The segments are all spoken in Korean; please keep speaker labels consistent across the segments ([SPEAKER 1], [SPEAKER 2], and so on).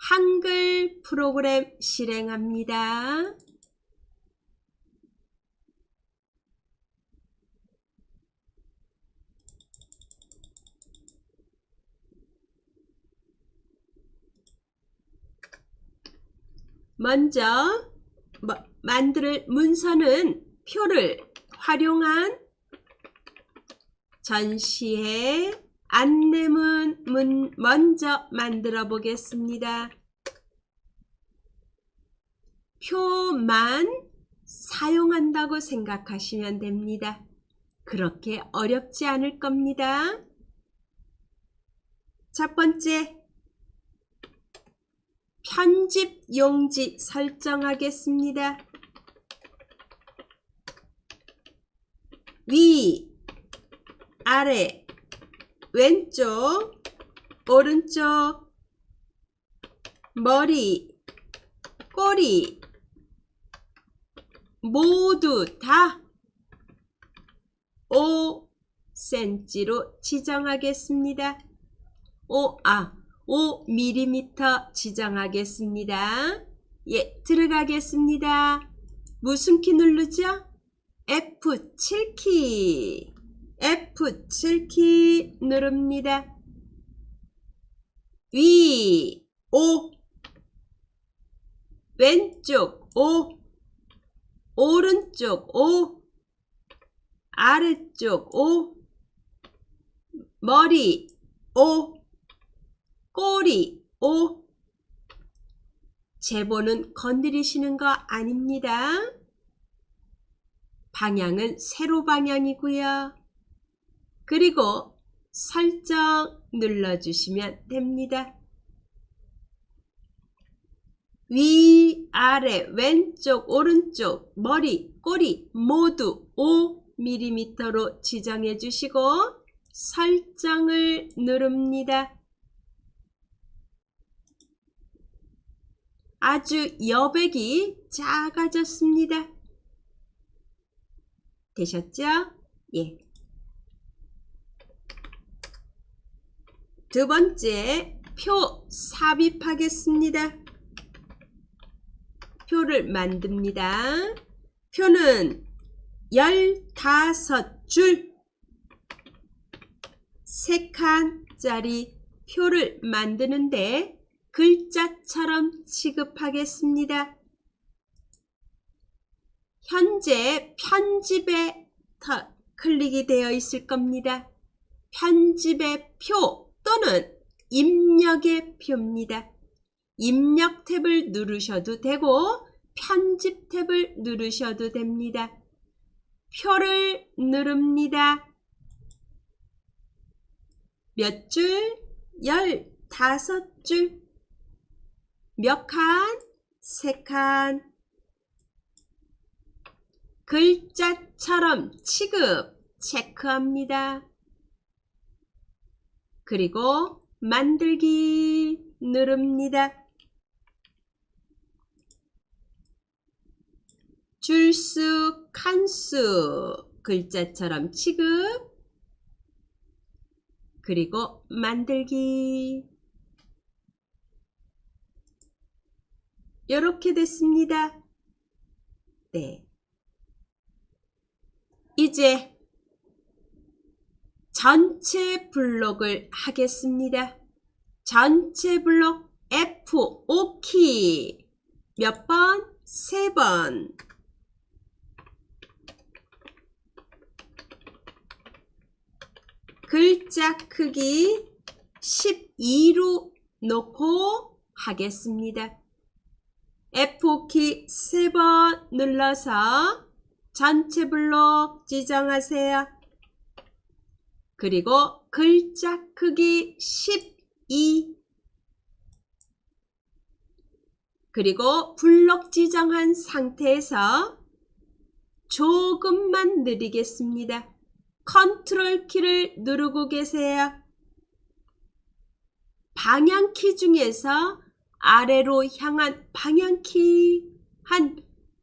[SPEAKER 1] 한글 프로그램 실행합니다. 먼저 만들 문서는 표를 활용한 전시회 안내문 먼저 만들어 보겠습니다. 표만 사용한다고 생각하시면 됩니다. 그렇게 어렵지 않을 겁니다. 첫 번째, 편집 용지 설정하겠습니다. 위, 아래, 왼쪽, 오른쪽, 머리, 꼬리 모두 다 5cm로 지정하겠습니다. 5mm 지정하겠습니다. 예, 들어가겠습니다. 무슨 키 누르죠? F7키. F7키 누릅니다. 위 5, 왼쪽 5, 오른쪽 5, 아래쪽 5, 머리 5, 꼬리 5. 제보는 건드리시는 거 아닙니다. 방향은 세로 방향이고요. 그리고 설정 눌러주시면 됩니다. 위, 아래, 왼쪽, 오른쪽, 머리, 꼬리 모두 5mm로 지정해 주시고 설정을 누릅니다. 아주 여백이 작아졌습니다. 되셨죠? 예. 두 번째, 표 삽입하겠습니다. 표를 만듭니다. 표는 15줄 3칸짜리 표를 만드는데 글자처럼 취급하겠습니다. 현재 편집에 클릭이 되어 있을 겁니다. 편집의 표 또는 입력의 표입니다. 입력 탭을 누르셔도 되고 편집 탭을 누르셔도 됩니다. 표를 누릅니다. 몇 줄? 15줄. 몇 칸? 3칸. 글자처럼 취급 체크합니다. 그리고 만들기 누릅니다. 줄수, 칸수 글자처럼 취급. 그리고 만들기. 이렇게 됐습니다. 네. 이제 전체 블록을 하겠습니다. 전체 블록 F5키. 몇 번? 3번. 글자 크기 12로 놓고 하겠습니다. F5키 3번 눌러서 전체 블록 지정하세요. 그리고 글자 크기 12. 그리고 블록 지정한 상태에서 조금만 느리겠습니다. 컨트롤 키를 누르고 계세요. 방향키 중에서 아래로 향한 방향키 한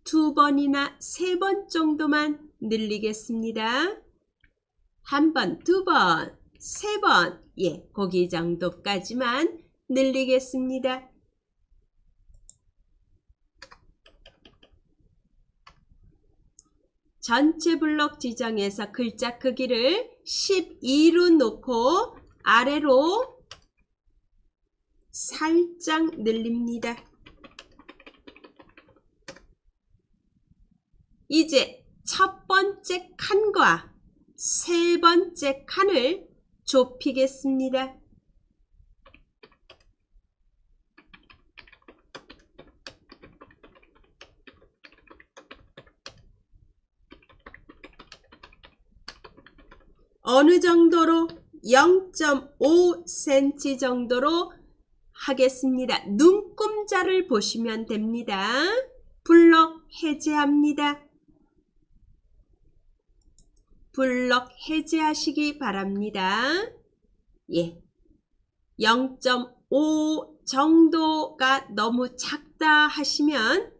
[SPEAKER 1] 2번이나 3번 정도만 늘리겠습니다. 1번, 2번, 3번, 예, 거기 정도까지만 늘리겠습니다. 전체 블록 지정해서 글자 크기를 12로 놓고 아래로 살짝 늘립니다. 이제 첫 번째 칸과 세 번째 칸을 좁히겠습니다. 어느 정도로 0.5cm 정도로 하겠습니다. 눈금자를 보시면 됩니다. 블럭 해제합니다. 블럭 해제하시기 바랍니다. 예, 0.5 정도가 너무 작다 하시면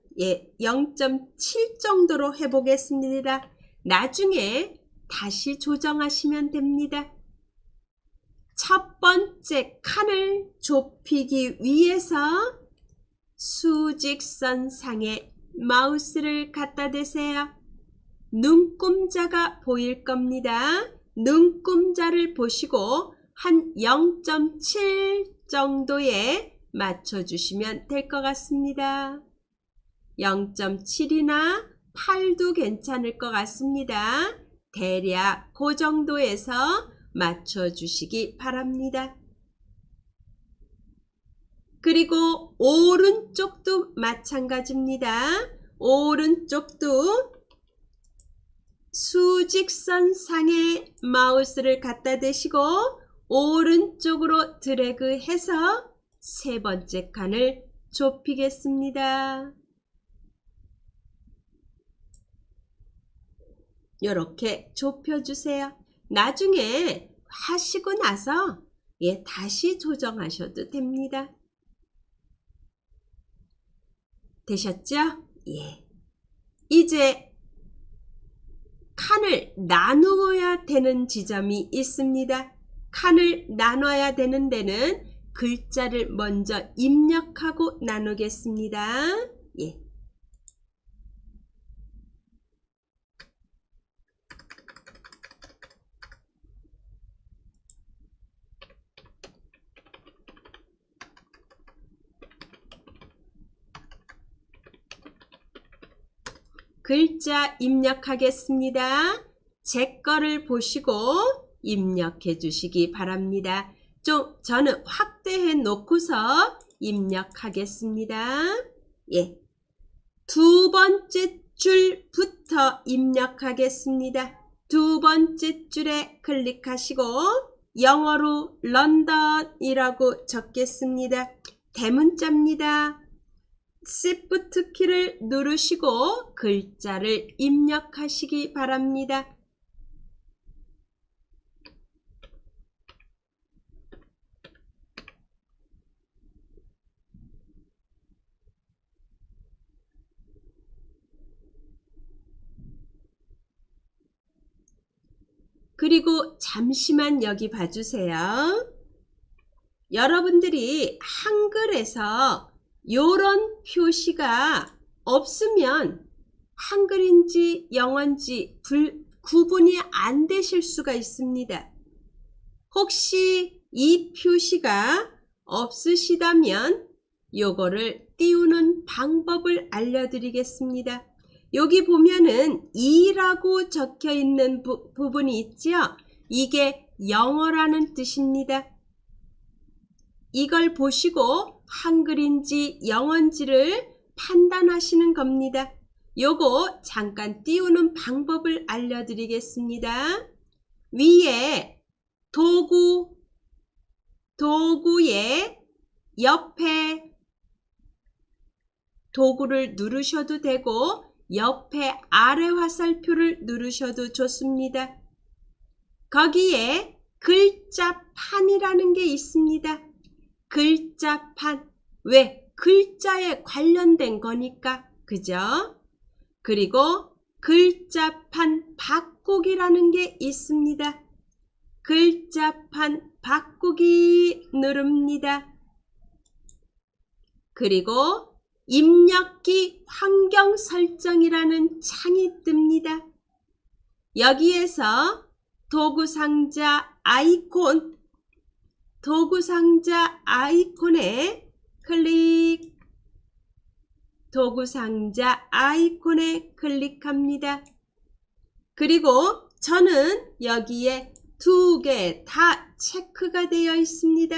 [SPEAKER 1] 0.7 정도로 해보겠습니다. 나중에 다시 조정하시면 됩니다. 첫 번째 칸을 좁히기 위해서 수직선상에 마우스를 갖다 대세요. 눈금자가 보일 겁니다. 눈금자를 보시고 한 0.7 정도에 맞춰주시면 될 것 같습니다. 0.7이나 8도 괜찮을 것 같습니다. 대략 그 정도에서 맞춰주시기 바랍니다. 그리고 오른쪽도 마찬가지입니다. 오른쪽도 수직선상에 마우스를 갖다 대시고 오른쪽으로 드래그해서 세 번째 칸을 좁히겠습니다. 이렇게 좁혀주세요. 나중에 하시고 나서 다시 조정하셔도 됩니다. 되셨죠? 예. 이제 칸을 나누어야 되는 지점이 있습니다. 칸을 나눠야 되는 데는 글자를 먼저 입력하고 나누겠습니다. 예. 글자 입력하겠습니다. 제 거를 보시고 입력해 주시기 바랍니다. 저는 확대해 놓고서 입력하겠습니다. 예. 두 번째 줄부터 입력하겠습니다. 두 번째 줄에 클릭하시고 영어로 런던이라고 적겠습니다. 대문자입니다. Shift 키를 누르시고 글자를 입력하시기 바랍니다. 그리고 잠시만 여기 봐주세요. 여러분들이 한글에서 요런 표시가 없으면 한글인지 영어인지 구분이 안 되실 수가 있습니다. 혹시 이 표시가 없으시다면 요거를 띄우는 방법을 알려드리겠습니다. 여기 보면은 2라고 적혀 있는 부분이 있죠? 이게 영어라는 뜻입니다. 이걸 보시고 한글인지 영어인지를 판단하시는 겁니다. 요거 잠깐 띄우는 방법을 알려드리겠습니다. 위에 도구의 옆에 도구를 누르셔도 되고 옆에 아래 화살표를 누르셔도 좋습니다. 거기에 글자판이라는 게 있습니다. 글자판. 왜? 글자에 관련된 거니까. 그죠? 그리고 글자판 바꾸기라는 게 있습니다. 글자판 바꾸기 누릅니다. 그리고 입력기 환경 설정이라는 창이 뜹니다. 여기에서 도구상자 아이콘에 클릭, 도구상자 아이콘에 클릭합니다. 그리고 저는 여기에 2개 다 체크가 되어 있습니다.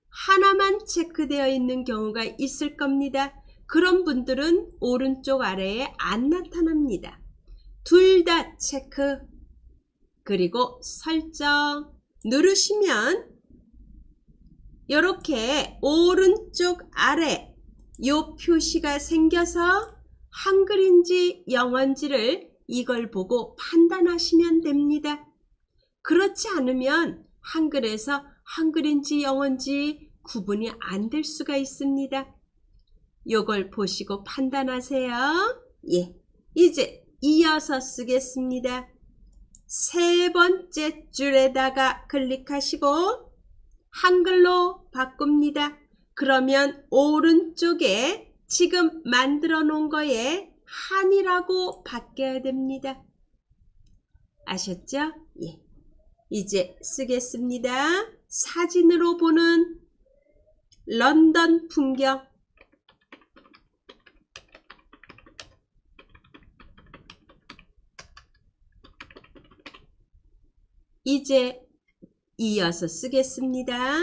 [SPEAKER 1] 하나만 체크되어 있는 경우가 있을 겁니다. 그런 분들은 오른쪽 아래에 안 나타납니다. 둘 다 체크, 그리고 설정 누르시면 이렇게 오른쪽 아래 요 표시가 생겨서 한글인지 영어인지를 이걸 보고 판단하시면 됩니다. 그렇지 않으면 한글에서 한글인지 영어인지 구분이 안 될 수가 있습니다. 요걸 보시고 판단하세요. 예, 이제 이어서 쓰겠습니다. 세 번째 줄에다가 클릭하시고 한글로 바꿉니다. 그러면 오른쪽에 지금 만들어 놓은 거에 한이라고 바뀌어야 됩니다. 아셨죠? 예. 이제 쓰겠습니다. 사진으로 보는 런던 풍경. 이제 이어서 쓰겠습니다.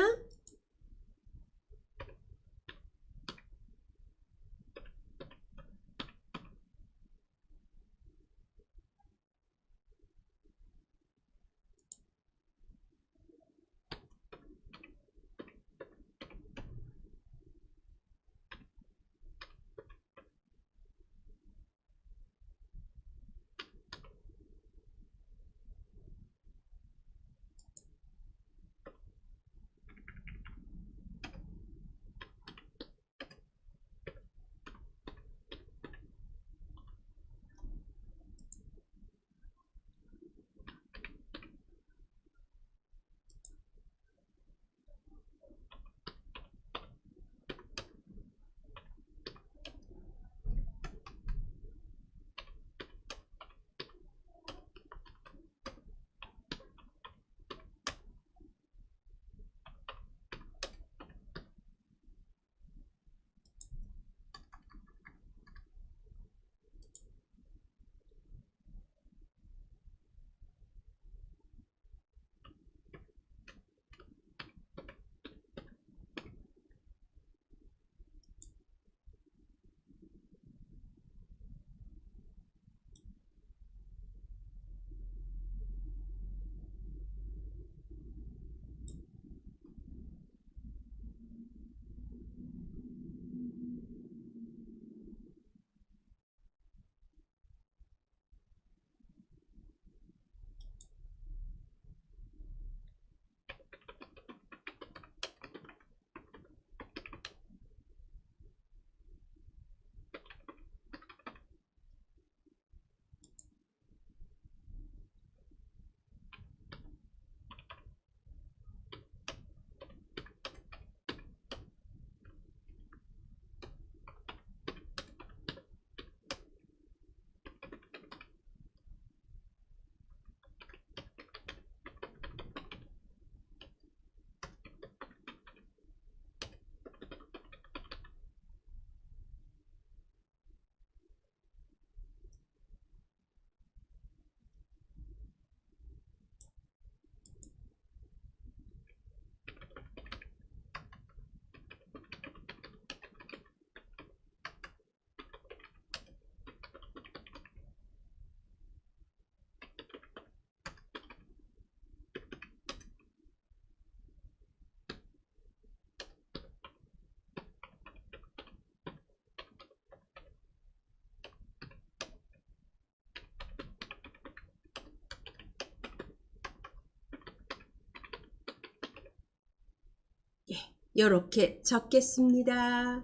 [SPEAKER 1] 이렇게 적겠습니다.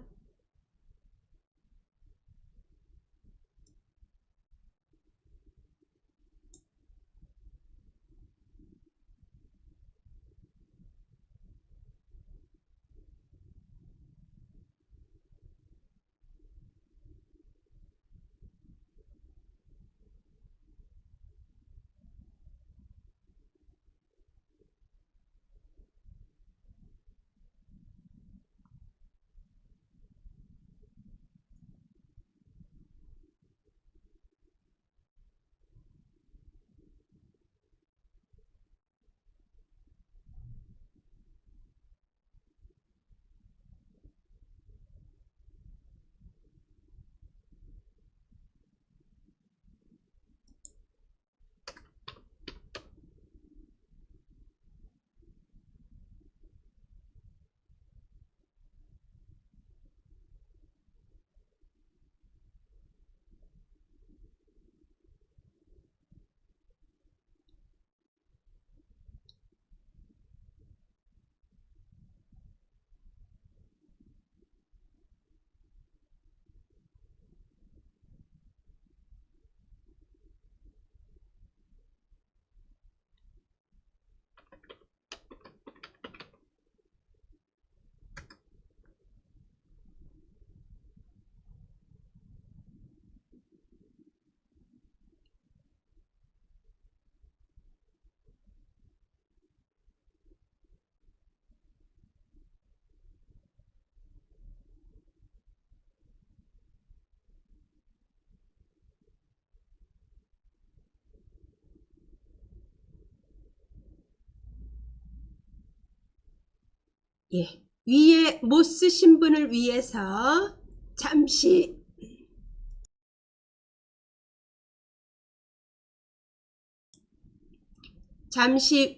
[SPEAKER 1] 예, 위에 못 쓰신 분을 위해서 잠시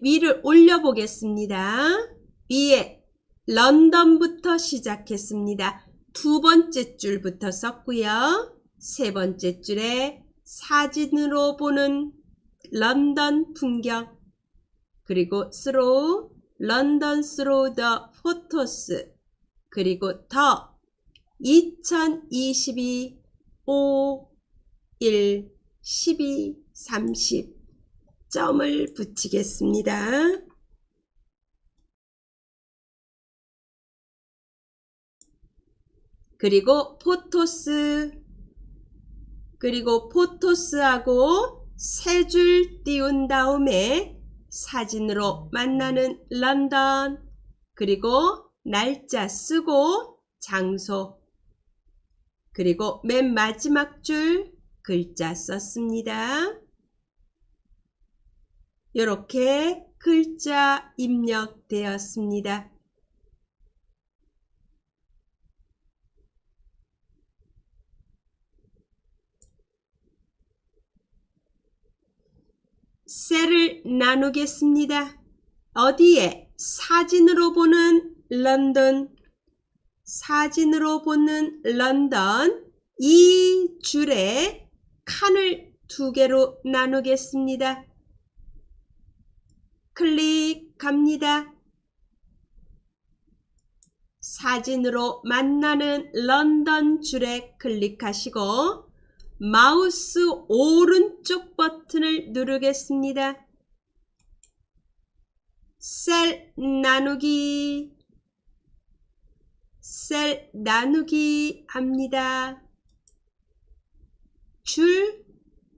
[SPEAKER 1] 위를 올려보겠습니다. 위에 런던부터 시작했습니다. 두 번째 줄부터 썼고요. 세 번째 줄에 사진으로 보는 런던 풍경, 그리고 through, 런던 through the photos, 그리고 더 2022 5 1 12 30 점을 붙이겠습니다. 그리고 포토스, 그리고 포토스하고 세 줄 띄운 다음에 사진으로 만나는 런던, 그리고 날짜 쓰고 장소, 그리고 맨 마지막 줄 글자 썼습니다. 이렇게 글자 입력되었습니다. 셀을 나누겠습니다. 어디에? 사진으로 보는 런던, 사진으로 보는 런던, 이 줄에 칸을 두 개로 나누겠습니다. 클릭합니다. 사진으로 만나는 런던 줄에 클릭하시고 마우스 오른쪽 버튼을 누르겠습니다. 셀 나누기, 셀 나누기 합니다. 줄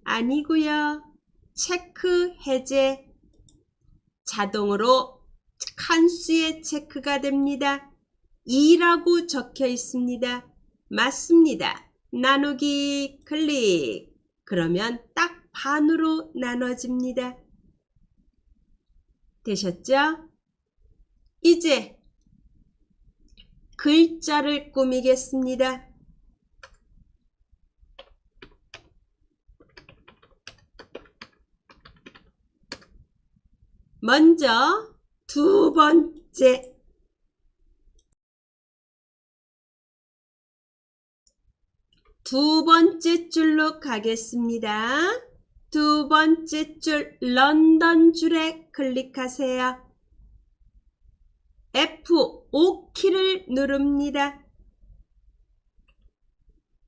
[SPEAKER 1] 아니고요. 체크 해제, 자동으로 칸수에 체크가 됩니다. 2라고 적혀 있습니다. 맞습니다. 나누기 클릭. 그러면 딱 반으로 나눠집니다. 되셨죠? 이제 글자를 꾸미겠습니다. 먼저 두 번째 줄로 가겠습니다. 두 번째 줄 런던 줄에 클릭하세요. F5키를 누릅니다.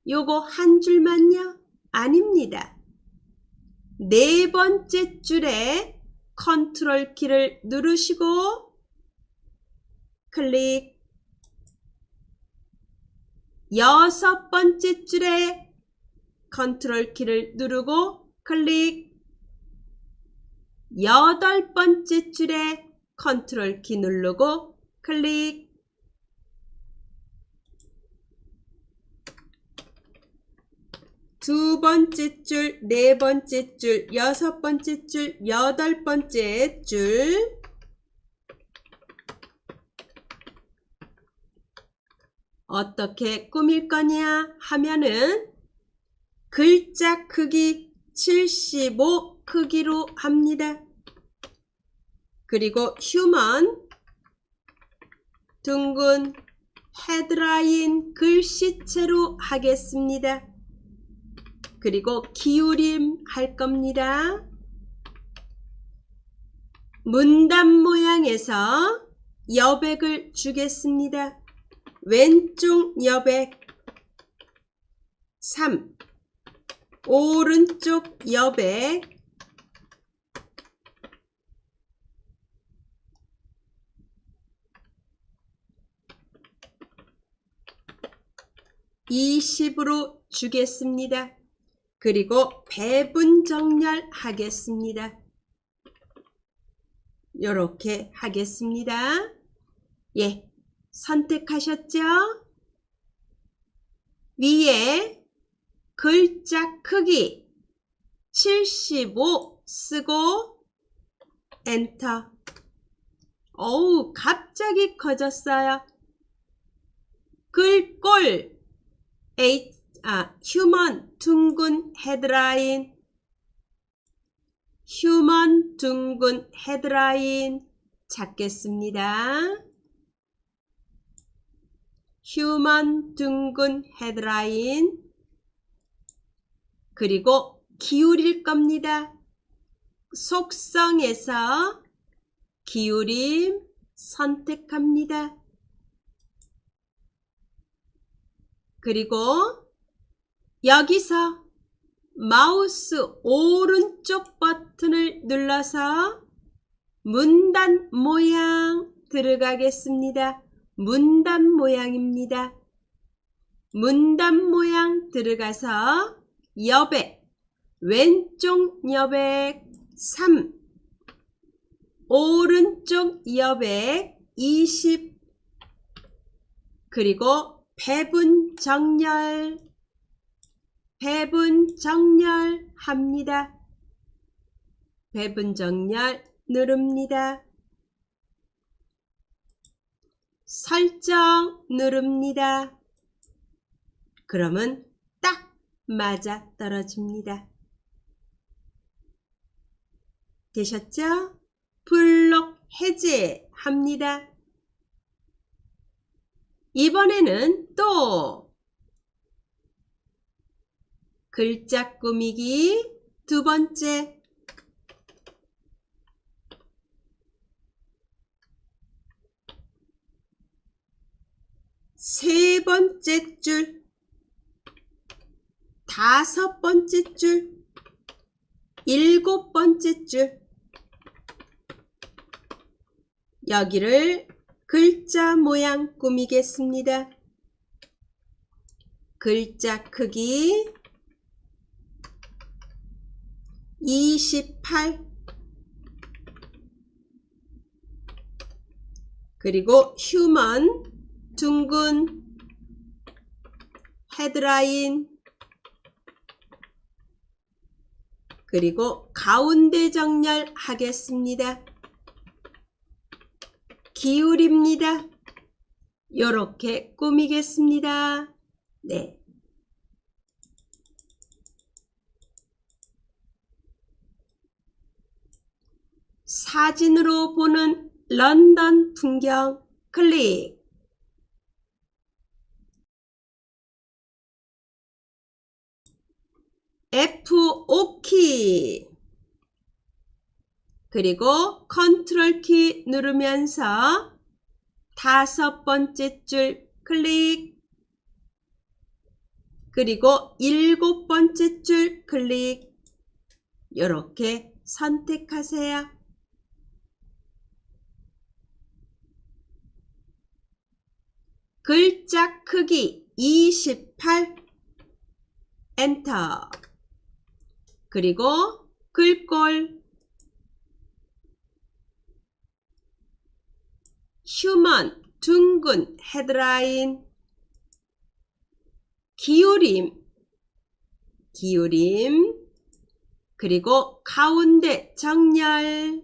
[SPEAKER 1] 요거 한 줄만요? 아닙니다. 네 번째 줄에 컨트롤 키를 누르시고 클릭. 여섯 번째 줄에 컨트롤 키를 누르고 클릭. 여덟 번째 줄에 컨트롤 키 누르고 클릭. 두 번째 줄, 네 번째 줄, 여섯 번째 줄, 여덟 번째 줄. 어떻게 꾸밀 거냐 하면은 글자 크기 75 크기로 합니다. 그리고 휴먼, 둥근, 헤드라인 글씨체로 하겠습니다. 그리고 기울임 할 겁니다. 문단 모양에서 여백을 주겠습니다. 왼쪽 여백 3, 오른쪽 여백 20으로 주겠습니다. 그리고 배분 정렬 하겠습니다. 이렇게 하겠습니다. 예, 선택하셨죠? 위에 글자 크기 75 쓰고 엔터. 어우, 갑자기 커졌어요. 글꼴 휴먼 둥근 헤드라인, 휴먼 둥근 헤드라인 찾겠습니다. 휴먼 둥근 헤드라인. 그리고 기울일 겁니다. 속성에서 기울임 선택합니다. 그리고 여기서 마우스 오른쪽 버튼을 눌러서 문단 모양 들어가겠습니다. 문단 모양입니다. 문단 모양 들어가서 여백, 왼쪽 여백 3, 오른쪽 여백 20, 그리고 배분 정렬 합니다. 배분 정렬 누릅니다. 설정 누릅니다. 그러면 딱 맞아 떨어집니다. 되셨죠? 블록 해제합니다. 이번에는 또 글자 꾸미기 두 번째, 세 번째 줄, 다섯 번째 줄, 일곱 번째 줄, 여기를 글자 모양 꾸미겠습니다. 글자 크기 28, 그리고 휴먼 둥근 헤드라인, 그리고 가운데 정렬 하겠습니다. 기울입니다. 요렇게 꾸미겠습니다. 네. 사진으로 보는 런던 풍경 클릭. F5키 그리고 컨트롤 키 누르면서 다섯 번째 줄 클릭, 그리고 일곱 번째 줄 클릭. 이렇게 선택하세요. 글자 크기 28, 엔터. 그리고 글꼴 휴먼 둥근 헤드라인, 기울임, 그리고 가운데 정렬.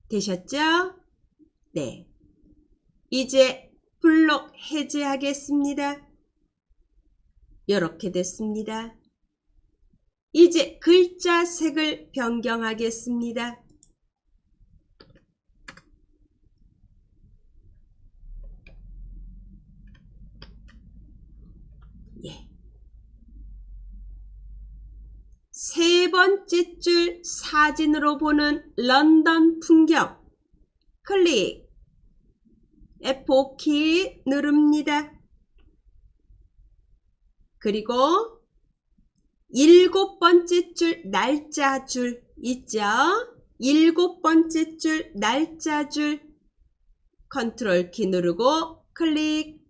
[SPEAKER 1] 되셨죠? 네. 이제 블록 해제하겠습니다. 이렇게 됐습니다. 이제 글자 색을 변경하겠습니다. 예. 세 번째 줄 사진으로 보는 런던 풍경 클릭, F5키 누릅니다. 그리고 일곱 번째 줄 날짜 줄 있죠? 일곱 번째 줄 날짜 줄 컨트롤 키 누르고 클릭.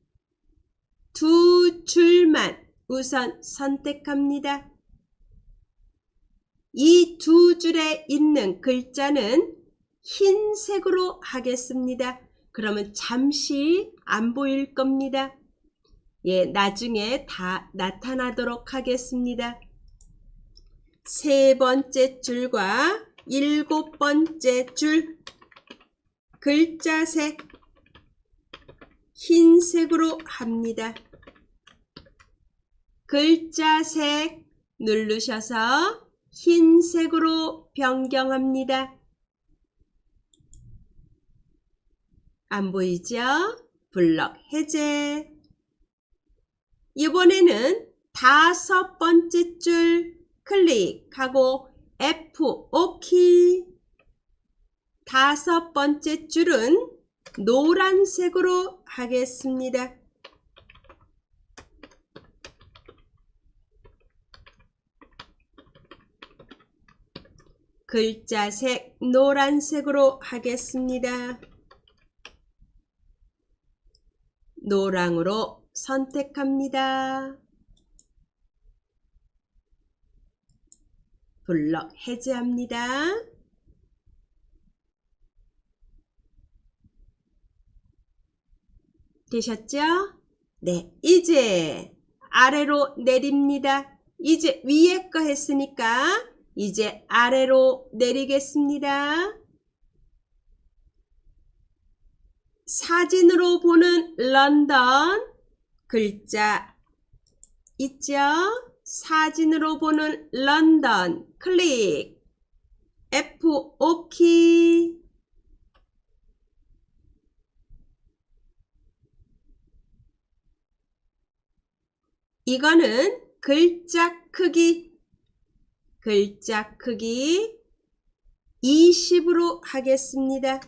[SPEAKER 1] 두 줄만 우선 선택합니다. 이 두 줄에 있는 글자는 흰색으로 하겠습니다. 그러면 잠시 안 보일 겁니다. 예, 나중에 다 나타나도록 하겠습니다. 세 번째 줄과 일곱 번째 줄 글자색 흰색으로 합니다. 글자색 누르셔서 흰색으로 변경합니다. 안 보이죠? 블럭 해제. 이번에는 다섯 번째 줄 클릭하고 F5 키. 다섯 번째 줄은 노란색으로 하겠습니다. 글자색 노란색으로 하겠습니다. 노랑으로 선택합니다. 블럭 해제합니다. 되셨죠? 네, 이제 아래로 내립니다. 이제 위에 거 했으니까 이제 아래로 내리겠습니다. 사진으로 보는 런던 글자 있죠? 사진으로 보는 런던 클릭 F5 키. 이거는 글자 크기 20으로 하겠습니다.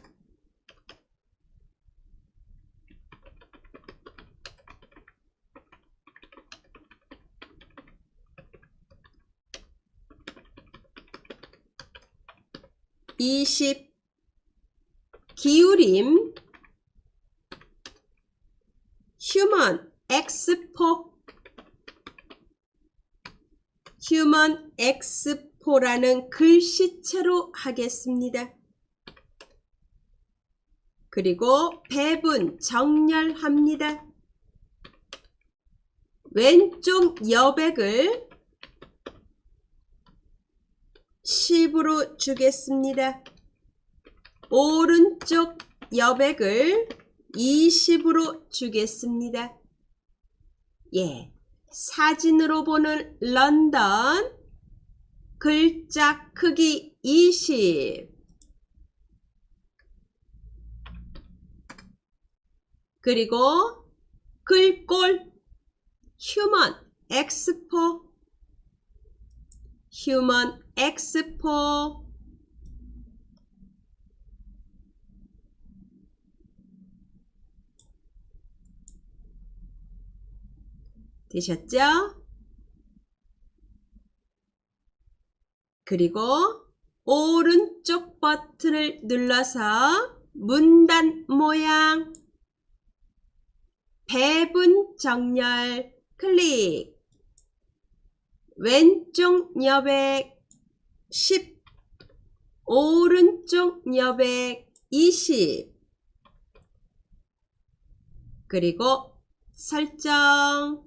[SPEAKER 1] 기울임 휴먼 X4라는 글씨체로 하겠습니다. 그리고 배분 정렬합니다. 왼쪽 여백을 10으로 주겠습니다. 오른쪽 여백을 20으로 주겠습니다. 예, 사진으로 보는 런던 글자 크기 20. 그리고 글꼴 휴먼 X4 되셨죠? 그리고 오른쪽 버튼을 눌러서 문단 모양 배분 정렬 클릭. 왼쪽 여백 10, 오른쪽 여백 20. 그리고 설정.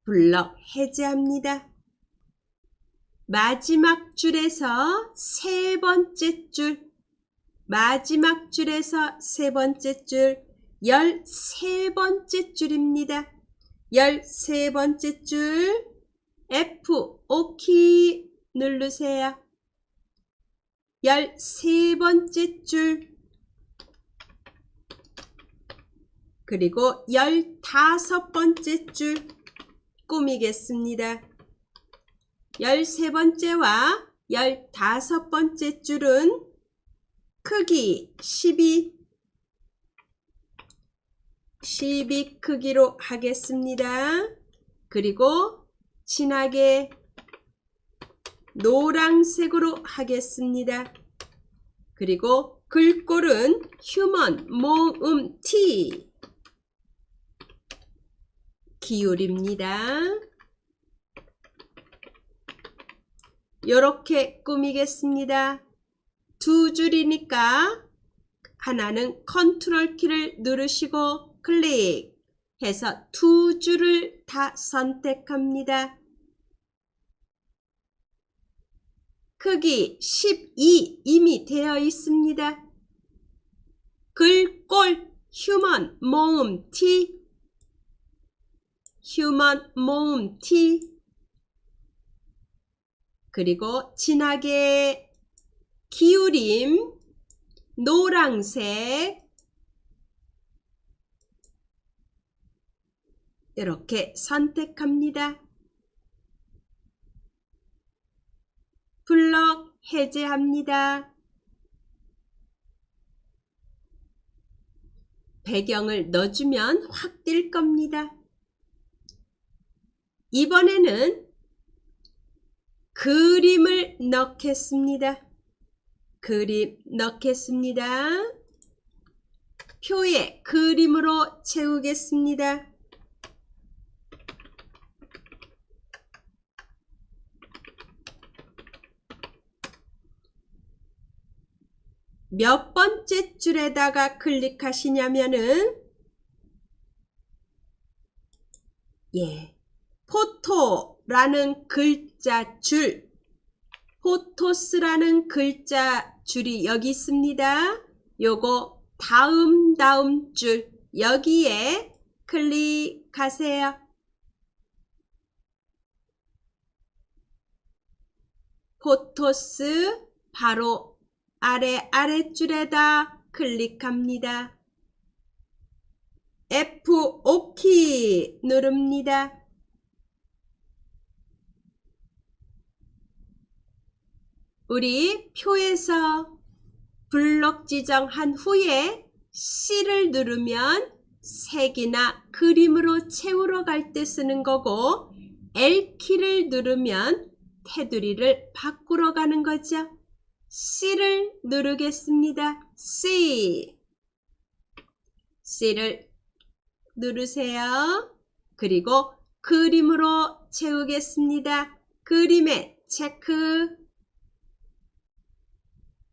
[SPEAKER 1] 블럭 해제합니다. 마지막 줄에서 세 번째 줄, 마지막 줄에서 세 번째 줄, 13번째 줄입니다. 13번째 줄 F5 키 누르세요. 13번째 줄 그리고 15번째 줄 꾸미겠습니다. 13번째와 15번째 줄은 크기 12 크기로 하겠습니다. 그리고 진하게 노란색으로 하겠습니다. 그리고 글꼴은 휴먼 모음 T 기울입니다. 이렇게 꾸미겠습니다. 두 줄이니까 하나는 컨트롤 키를 누르시고 클릭해서 두 줄을 다 선택합니다. 크기 12 이미 되어 있습니다. 글꼴 휴먼 모음 T, 휴먼 모음 T. 그리고 진하게 기울임 노란색 이렇게 선택합니다. 블럭 해제합니다. 배경을 넣어주면 확 뜰 겁니다. 이번에는 그림을 넣겠습니다. 그림 넣겠습니다. 표에 그림으로 채우겠습니다. 몇 번째 줄에다가 클릭하시냐면은 포토라는 글자 줄, 포토스라는 글자 줄이 여기 있습니다. 요거 다음 줄 여기에 클릭하세요. 포토스 바로 아랫줄에다 클릭합니다. F5키 누릅니다. 우리 표에서 블록 지정한 후에 C를 누르면 색이나 그림으로 채우러 갈 때 쓰는 거고, L키를 누르면 테두리를 바꾸러 가는 거죠. C를 누르겠습니다. C를 누르세요. 그리고 그림으로 채우겠습니다. 그림에 체크.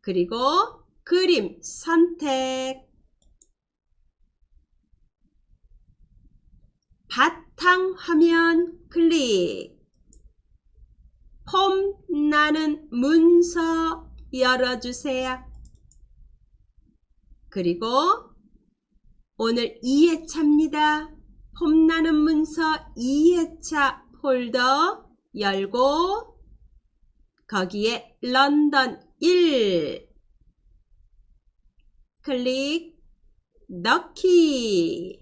[SPEAKER 1] 그리고 그림 선택. 바탕화면 클릭. 폼 나는 문서 열어주세요. 그리고 오늘 2회차입니다. 폼 나는 문서 2회차 폴더 열고 거기에 런던 1 클릭 넣기.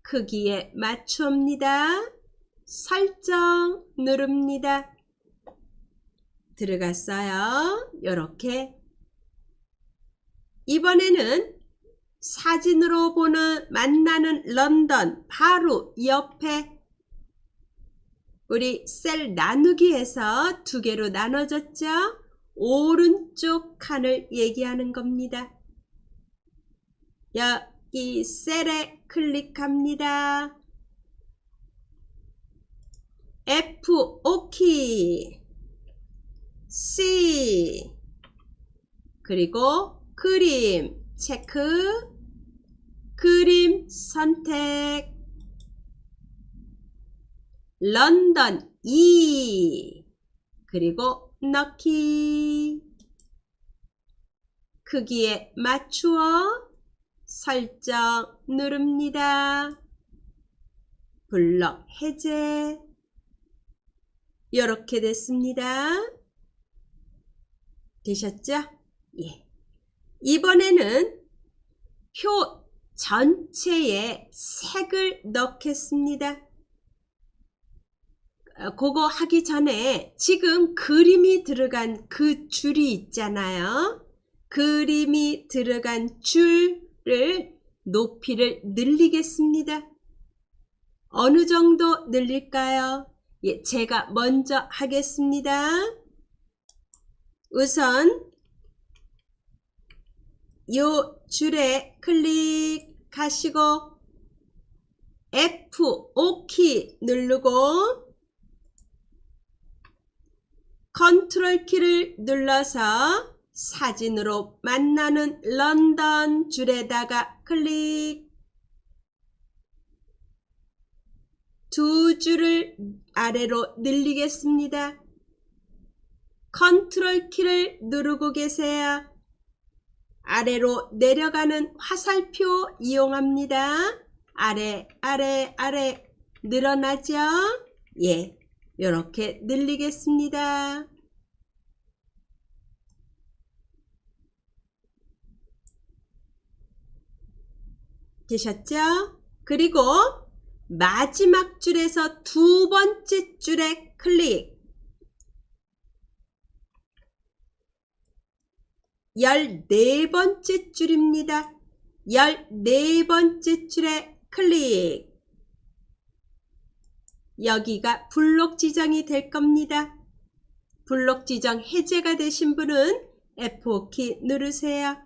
[SPEAKER 1] 크기에 맞춥니다. 설정 누릅니다. 들어갔어요. 이렇게. 이번에는 사진으로 보는 만나는 런던 바로 옆에 우리 셀 나누기에서 두 개로 나눠졌죠. 오른쪽 칸을 얘기하는 겁니다. 여기 셀에 클릭합니다. F5키 C 그리고 그림 체크. 그림 선택. 런던 2 그리고 넣기. 크기에 맞추어 설정 누릅니다. 블럭 해제. 이렇게 됐습니다. 되셨죠? 예. 이번에는 표 전체에 색을 넣겠습니다. 그거 하기 전에 지금 그림이 들어간 그 줄이 있잖아요. 그림이 들어간 줄을 높이를 늘리겠습니다. 어느 정도 늘릴까요? 예, 제가 먼저 하겠습니다. 우선 요 줄에 클릭하시고 F5키 누르고 컨트롤 키를 눌러서 사진으로 만나는 런던 줄에다가 클릭. 두 줄을 아래로 늘리겠습니다. 컨트롤 키를 누르고 계세요. 아래로 내려가는 화살표 이용합니다. 아래, 아래, 아래 늘어나죠? 예, 이렇게 늘리겠습니다. 되셨죠? 그리고 마지막 줄에서 두 번째 줄에 클릭. 14번째 줄입니다. 14번째 줄에 클릭. 여기가 블록 지정이 될 겁니다. 블록 지정 해제가 되신 분은 F5키 누르세요.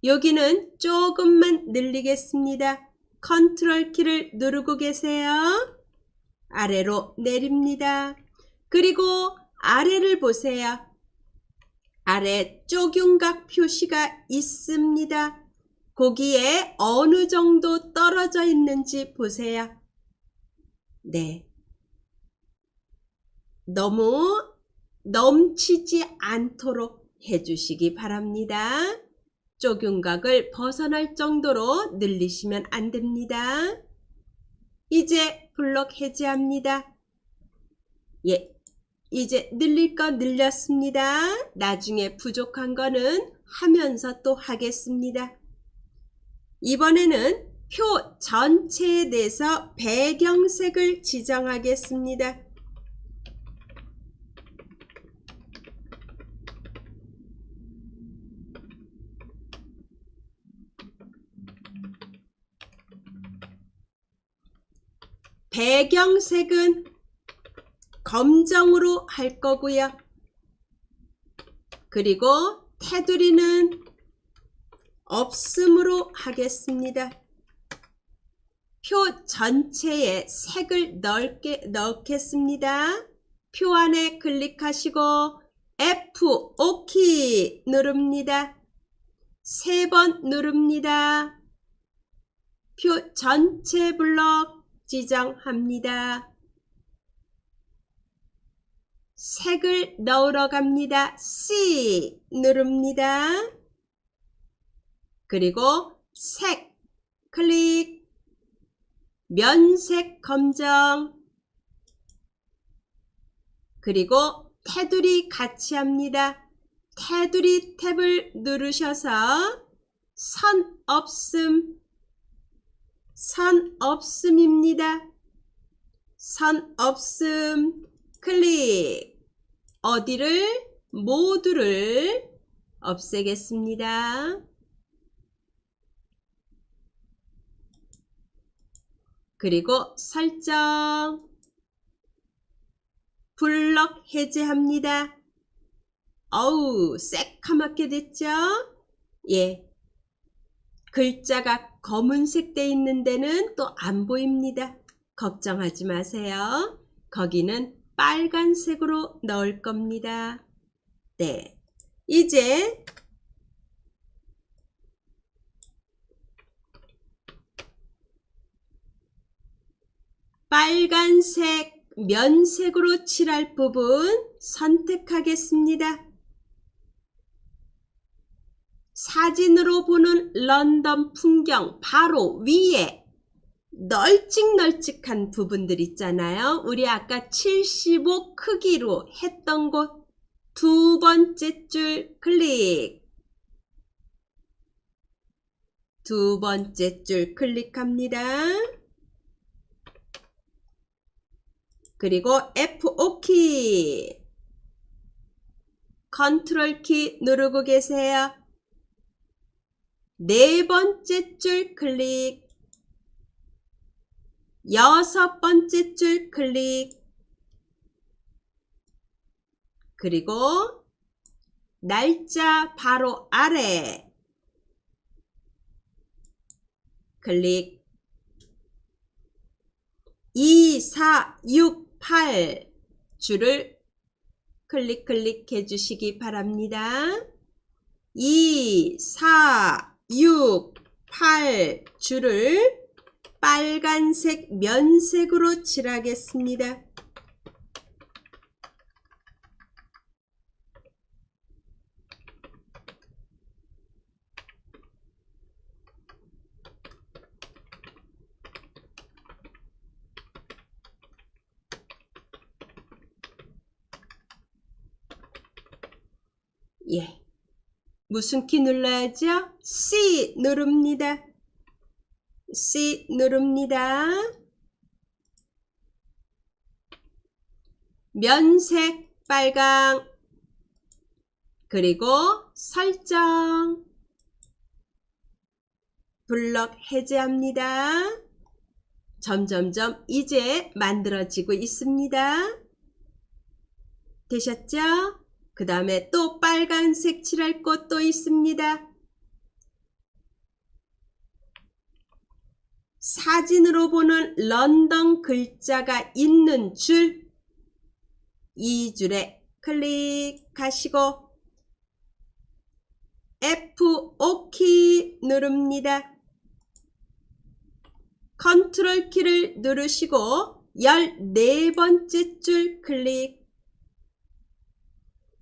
[SPEAKER 1] 여기는 조금만 늘리겠습니다. 컨트롤 키를 누르고 계세요. 아래로 내립니다. 그리고 아래를 보세요. 아래 쪼균각 표시가 있습니다. 거기에 어느 정도 떨어져 있는지 보세요. 네. 너무 넘치지 않도록 해주시기 바랍니다. 쪼균각을 벗어날 정도로 늘리시면 안 됩니다. 이제 블록 해제합니다. 예, 이제 늘릴 거 늘렸습니다. 나중에 부족한 거는 하면서 또 하겠습니다. 이번에는 표 전체에 대해서 배경색을 지정하겠습니다. 배경색은 검정으로 할 거고요. 그리고 테두리는 없음으로 하겠습니다. 표 전체에 색을 넣겠습니다. 표 안에 클릭하시고 F5키 누릅니다. 3번 누릅니다. 표 전체 블록 지정합니다. 색을 넣으러 갑니다. C 누릅니다. 그리고 색 클릭. 면색 검정. 그리고 테두리 같이 합니다. 테두리 탭을 누르셔서 선 없음. 선 없음입니다. 선 없음 클릭. 어디를? 모두를 없애겠습니다. 그리고 설정. 블록 해제합니다. 어우, 새카맣게 됐죠? 예. 글자가 검은색 돼 있는 데는 또 안 보입니다. 걱정하지 마세요. 거기는 빨간색으로 넣을 겁니다. 네. 이제 빨간색 면색으로 칠할 부분 선택하겠습니다. 사진으로 보는 런던 풍경 바로 위에 널찍널찍한 부분들 있잖아요. 우리 아까 75 크기로 했던 곳 두 번째 줄 클릭. 두 번째 줄 클릭합니다. 그리고 F5키. 컨트롤 키 누르고 계세요. 네 번째 줄 클릭. 여섯 번째 줄 클릭. 그리고 날짜 바로 아래 클릭. 2, 4, 6, 8 줄을 클릭해 주시기 바랍니다. 2, 4, 6, 8 줄을 빨간색 면색으로 칠하겠습니다. 예. 무슨 키 눌러야죠? C 누릅니다. C 누릅니다. 면색 빨강. 그리고 설정. 블럭 해제합니다. 점점점 이제 만들어지고 있습니다. 되셨죠? 그 다음에 또 빨간색 칠할 곳도 있습니다. 사진으로 보는 런던 글자가 있는 줄, 이 줄에 클릭하시고 F5키 누릅니다. 컨트롤 키를 누르시고 14번째 줄 클릭.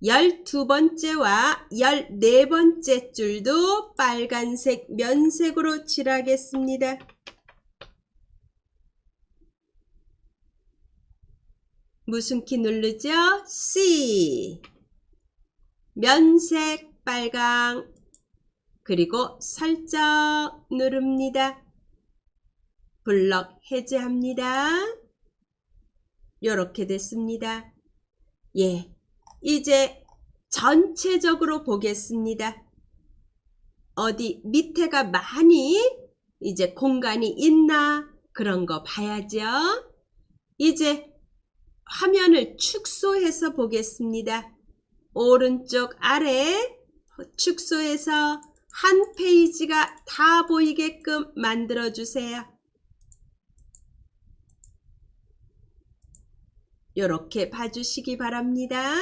[SPEAKER 1] 12번째와 14번째 줄도 빨간색 면색으로 칠하겠습니다. 무슨 키 누르죠? C. 면색 빨강. 그리고 설정 누릅니다. 블럭 해제합니다. 이렇게 됐습니다. 예. 이제 전체적으로 보겠습니다. 어디 밑에가 많이 이제 공간이 있나 그런 거 봐야죠. 이제 화면을 축소해서 보겠습니다. 오른쪽 아래 축소해서 한 페이지가 다 보이게끔 만들어 주세요. 이렇게 봐주시기 바랍니다.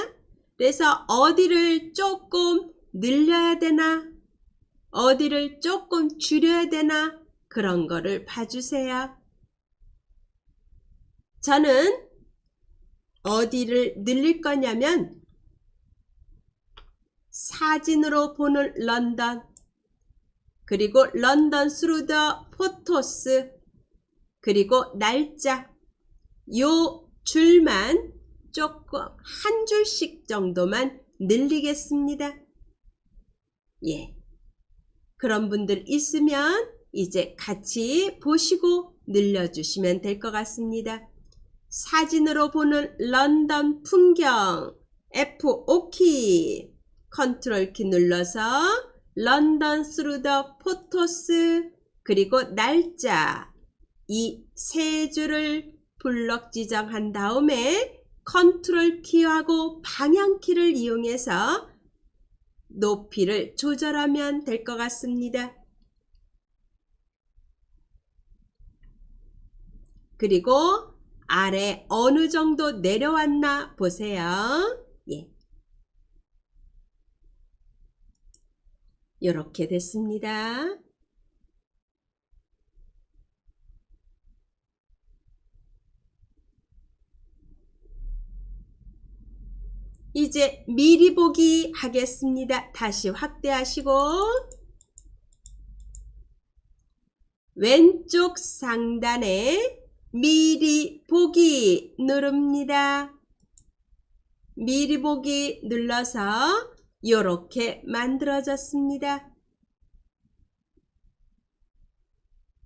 [SPEAKER 1] 그래서 어디를 조금 늘려야 되나, 어디를 조금 줄여야 되나 그런 거를 봐주세요. 저는 어디를 늘릴 거냐면 사진으로 보는 런던, 그리고 런던 스루 더 포토스, 그리고 날짜, 요 줄만 조금 한 줄씩 정도만 늘리겠습니다. 예. 그런 분들 있으면 이제 같이 보시고 늘려주시면 될 것 같습니다. 사진으로 보는 런던 풍경 F5키 컨트롤 키 눌러서 런던 스루 더 포토스 그리고 날짜 이 세 줄을 블럭 지정한 다음에 컨트롤 키하고 방향 키를 이용해서 높이를 조절하면 될 것 같습니다. 그리고 아래 어느 정도 내려왔나 보세요. 예. 이렇게 됐습니다. 이제 미리 보기 하겠습니다. 다시 확대하시고 왼쪽 상단에 미리 보기 누릅니다. 미리 보기 눌러서 이렇게 만들어졌습니다.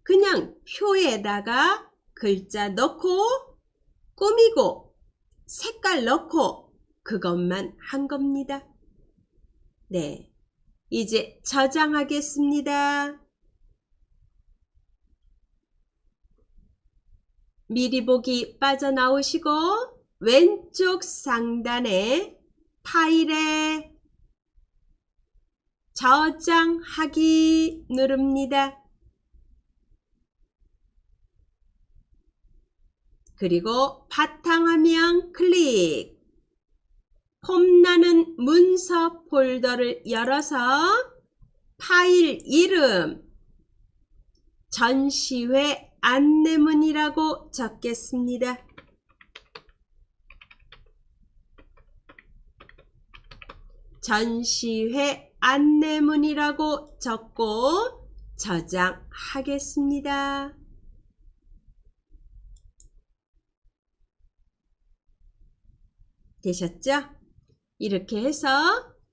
[SPEAKER 1] 그냥 표에다가 글자 넣고 꾸미고 색깔 넣고 그것만 한 겁니다. 네, 이제 저장하겠습니다. 미리 보기 빠져나오시고 왼쪽 상단에 파일에 저장하기 누릅니다. 그리고 바탕화면 클릭. 폼나는 문서 폴더를 열어서 파일 이름 전시회 안내문이라고 적겠습니다. 전시회 안내문이라고 적고 저장하겠습니다. 되셨죠? 이렇게 해서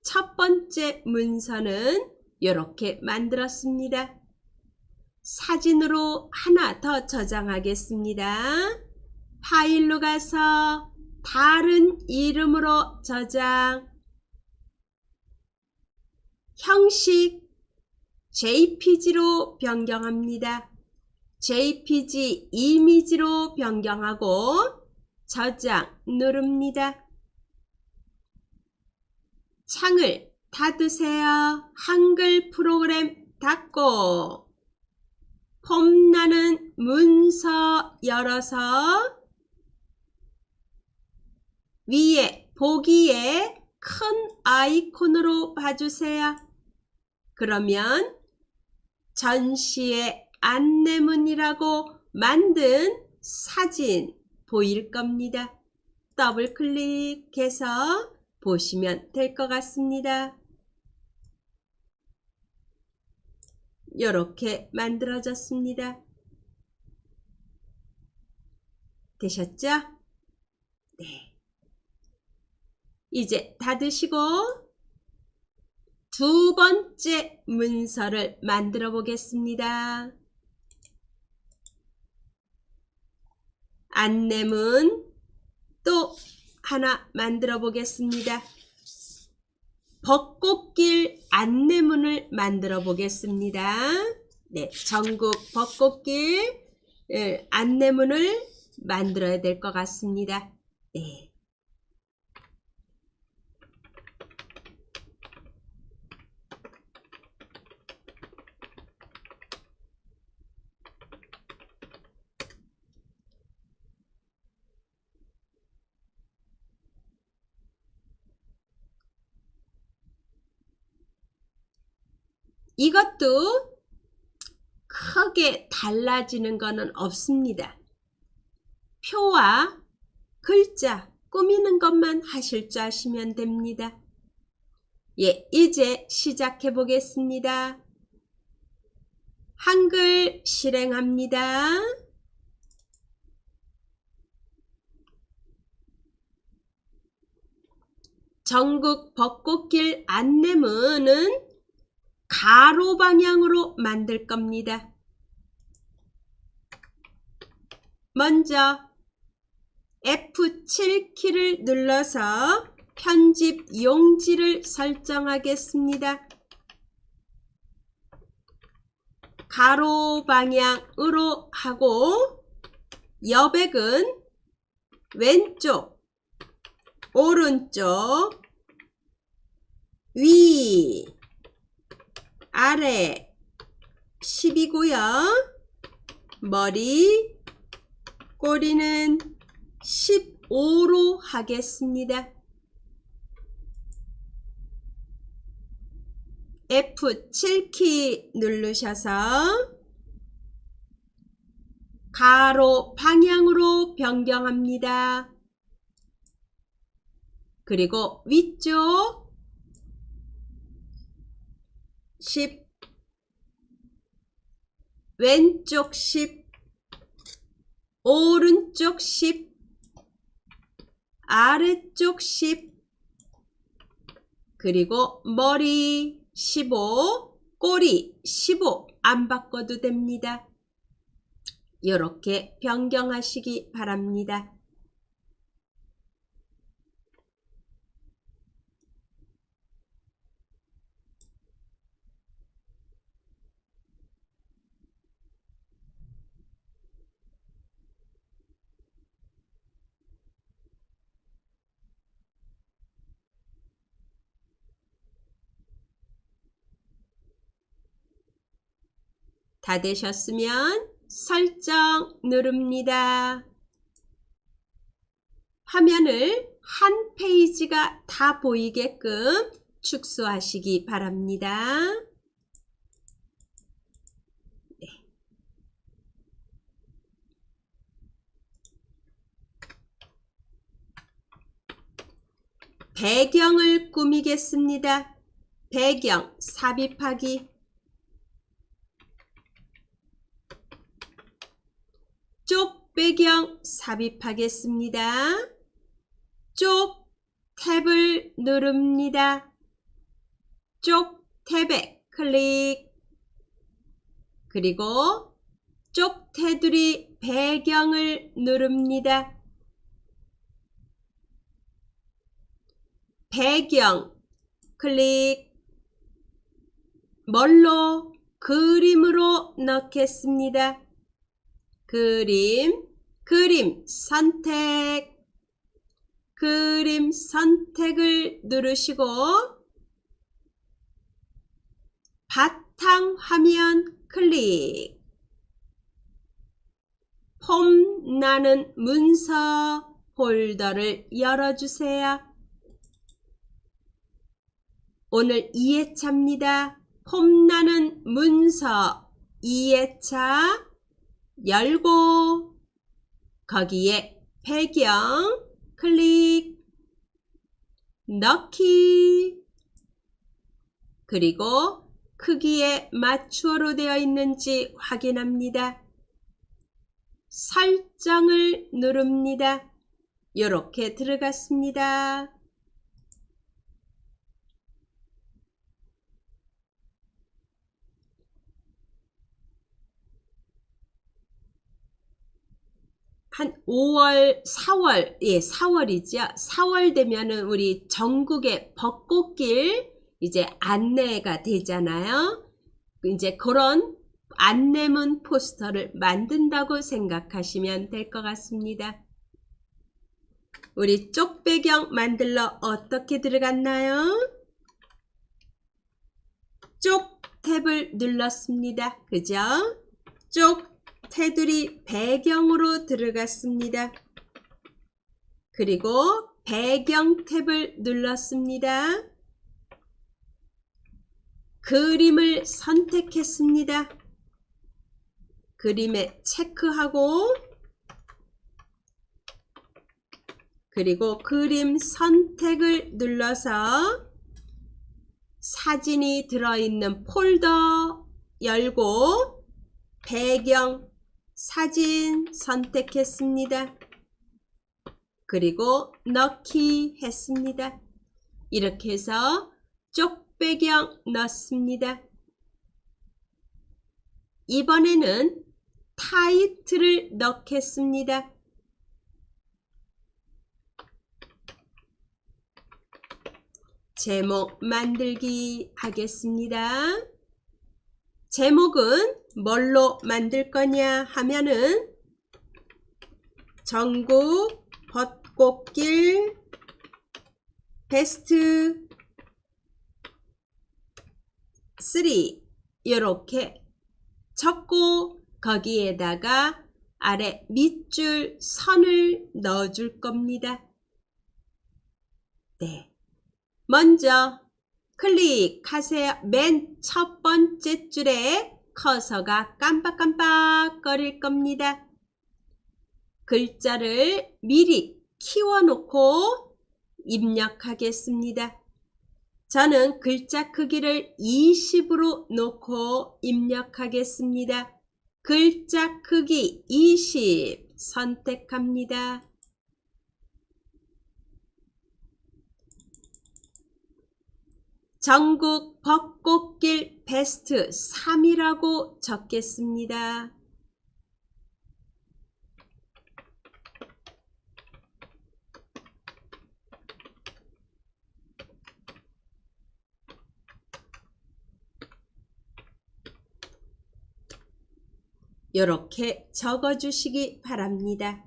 [SPEAKER 1] 첫 번째 문서는 이렇게 만들었습니다. 사진으로 하나 더 저장하겠습니다. 파일로 가서 다른 이름으로 저장. 형식 JPG로 변경합니다. JPG 이미지로 변경하고 저장 누릅니다. 창을 닫으세요. 한글 프로그램 닫고 폼나는 문서 열어서 위에 보기에 큰 아이콘으로 봐주세요. 그러면 전시의 안내문이라고 만든 사진 보일 겁니다. 더블 클릭해서 보시면 될 것 같습니다. 이렇게 만들어졌습니다. 되셨죠? 네. 이제 닫으시고 두 번째 문서를 만들어 보겠습니다. 안내문 또 하나 만들어 보겠습니다. 벚꽃길 안내문을 만들어 보겠습니다. 네, 전국 벚꽃길 안내문을 만들어야 될 것 같습니다. 네. 이것도 크게 달라지는 것은 없습니다. 표와 글자 꾸미는 것만 하실 줄 아시면 됩니다. 예, 이제 시작해 보겠습니다. 한글 실행합니다. 전국 벚꽃길 안내문은 가로 방향으로 만들 겁니다. 먼저 F7키를 눌러서 편집 용지를 설정하겠습니다. 가로 방향으로 하고 여백은 왼쪽, 오른쪽, 위, 아래 10이고요. 머리, 꼬리는 15로 하겠습니다. F7키 누르셔서 가로 방향으로 변경합니다. 그리고 위쪽 10, 왼쪽 10, 오른쪽 10, 아래쪽 10, 그리고 머리 15, 꼬리 15 안 바꿔도 됩니다. 이렇게 변경하시기 바랍니다. 다 되셨으면 설정 누릅니다. 화면을 한 페이지가 다 보이게끔 축소하시기 바랍니다. 네. 배경을 꾸미겠습니다. 배경 삽입하기. 쪽 배경 삽입하겠습니다. 쪽 탭을 누릅니다. 쪽 탭에 클릭. 그리고 쪽 테두리 배경을 누릅니다. 배경 클릭. 뭘로? 그림으로 넣겠습니다. 그림 선택. 그림 선택을 누르시고 바탕화면 클릭. 폼나는 문서 폴더를 열어주세요. 오늘 2회차입니다. 폼나는 문서 2회차 열고 거기에 배경 클릭. 넣기. 그리고 크기에 맞추어로 되어 있는지 확인합니다. 설정을 누릅니다. 이렇게 들어갔습니다. 한 5월, 4월, 4월이죠. 4월 되면은 우리 전국의 벚꽃길 이제 안내가 되잖아요. 이제 그런 안내문 포스터를 만든다고 생각하시면 될 것 같습니다. 우리 쪽 배경 만들러 어떻게 들어갔나요? 쪽 탭을 눌렀습니다. 그죠? 쪽 테두리 배경으로 들어갔습니다. 그리고 배경 탭을 눌렀습니다. 그림을 선택했습니다. 그림에 체크하고 그리고 그림 선택을 눌러서 사진이 들어있는 폴더 열고 배경 사진 선택했습니다. 그리고 넣기 했습니다. 이렇게 해서 쪽 배경 넣습니다. 이번에는 타이틀을 넣겠습니다. 제목 만들기 하겠습니다. 제목은 뭘로 만들 거냐 하면은 전국 벚꽃길 베스트 3 이렇게 적고 거기에다가 아래 밑줄 선을 넣어 줄 겁니다. 네. 먼저 클릭하세요. 맨 첫 번째 줄에 커서가 깜빡깜빡 거릴 겁니다. 글자를 미리 키워놓고 입력하겠습니다. 저는 글자 크기를 20으로 놓고 입력하겠습니다. 글자 크기 20 선택합니다. 전국 벚꽃길 베스트 3이라고 적겠습니다. 이렇게 적어주시기 바랍니다.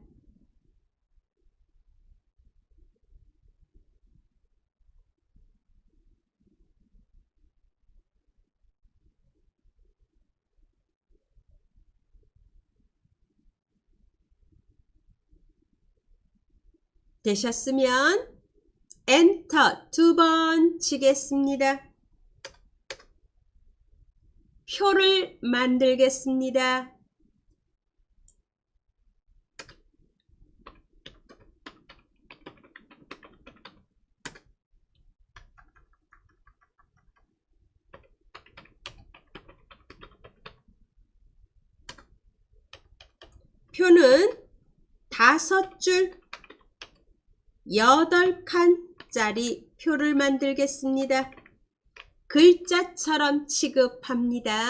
[SPEAKER 1] 되셨으면 엔터 2번 치겠습니다. 표를 만들겠습니다. 표는 5줄 8칸짜리 표를 만들겠습니다. 글자처럼 취급합니다.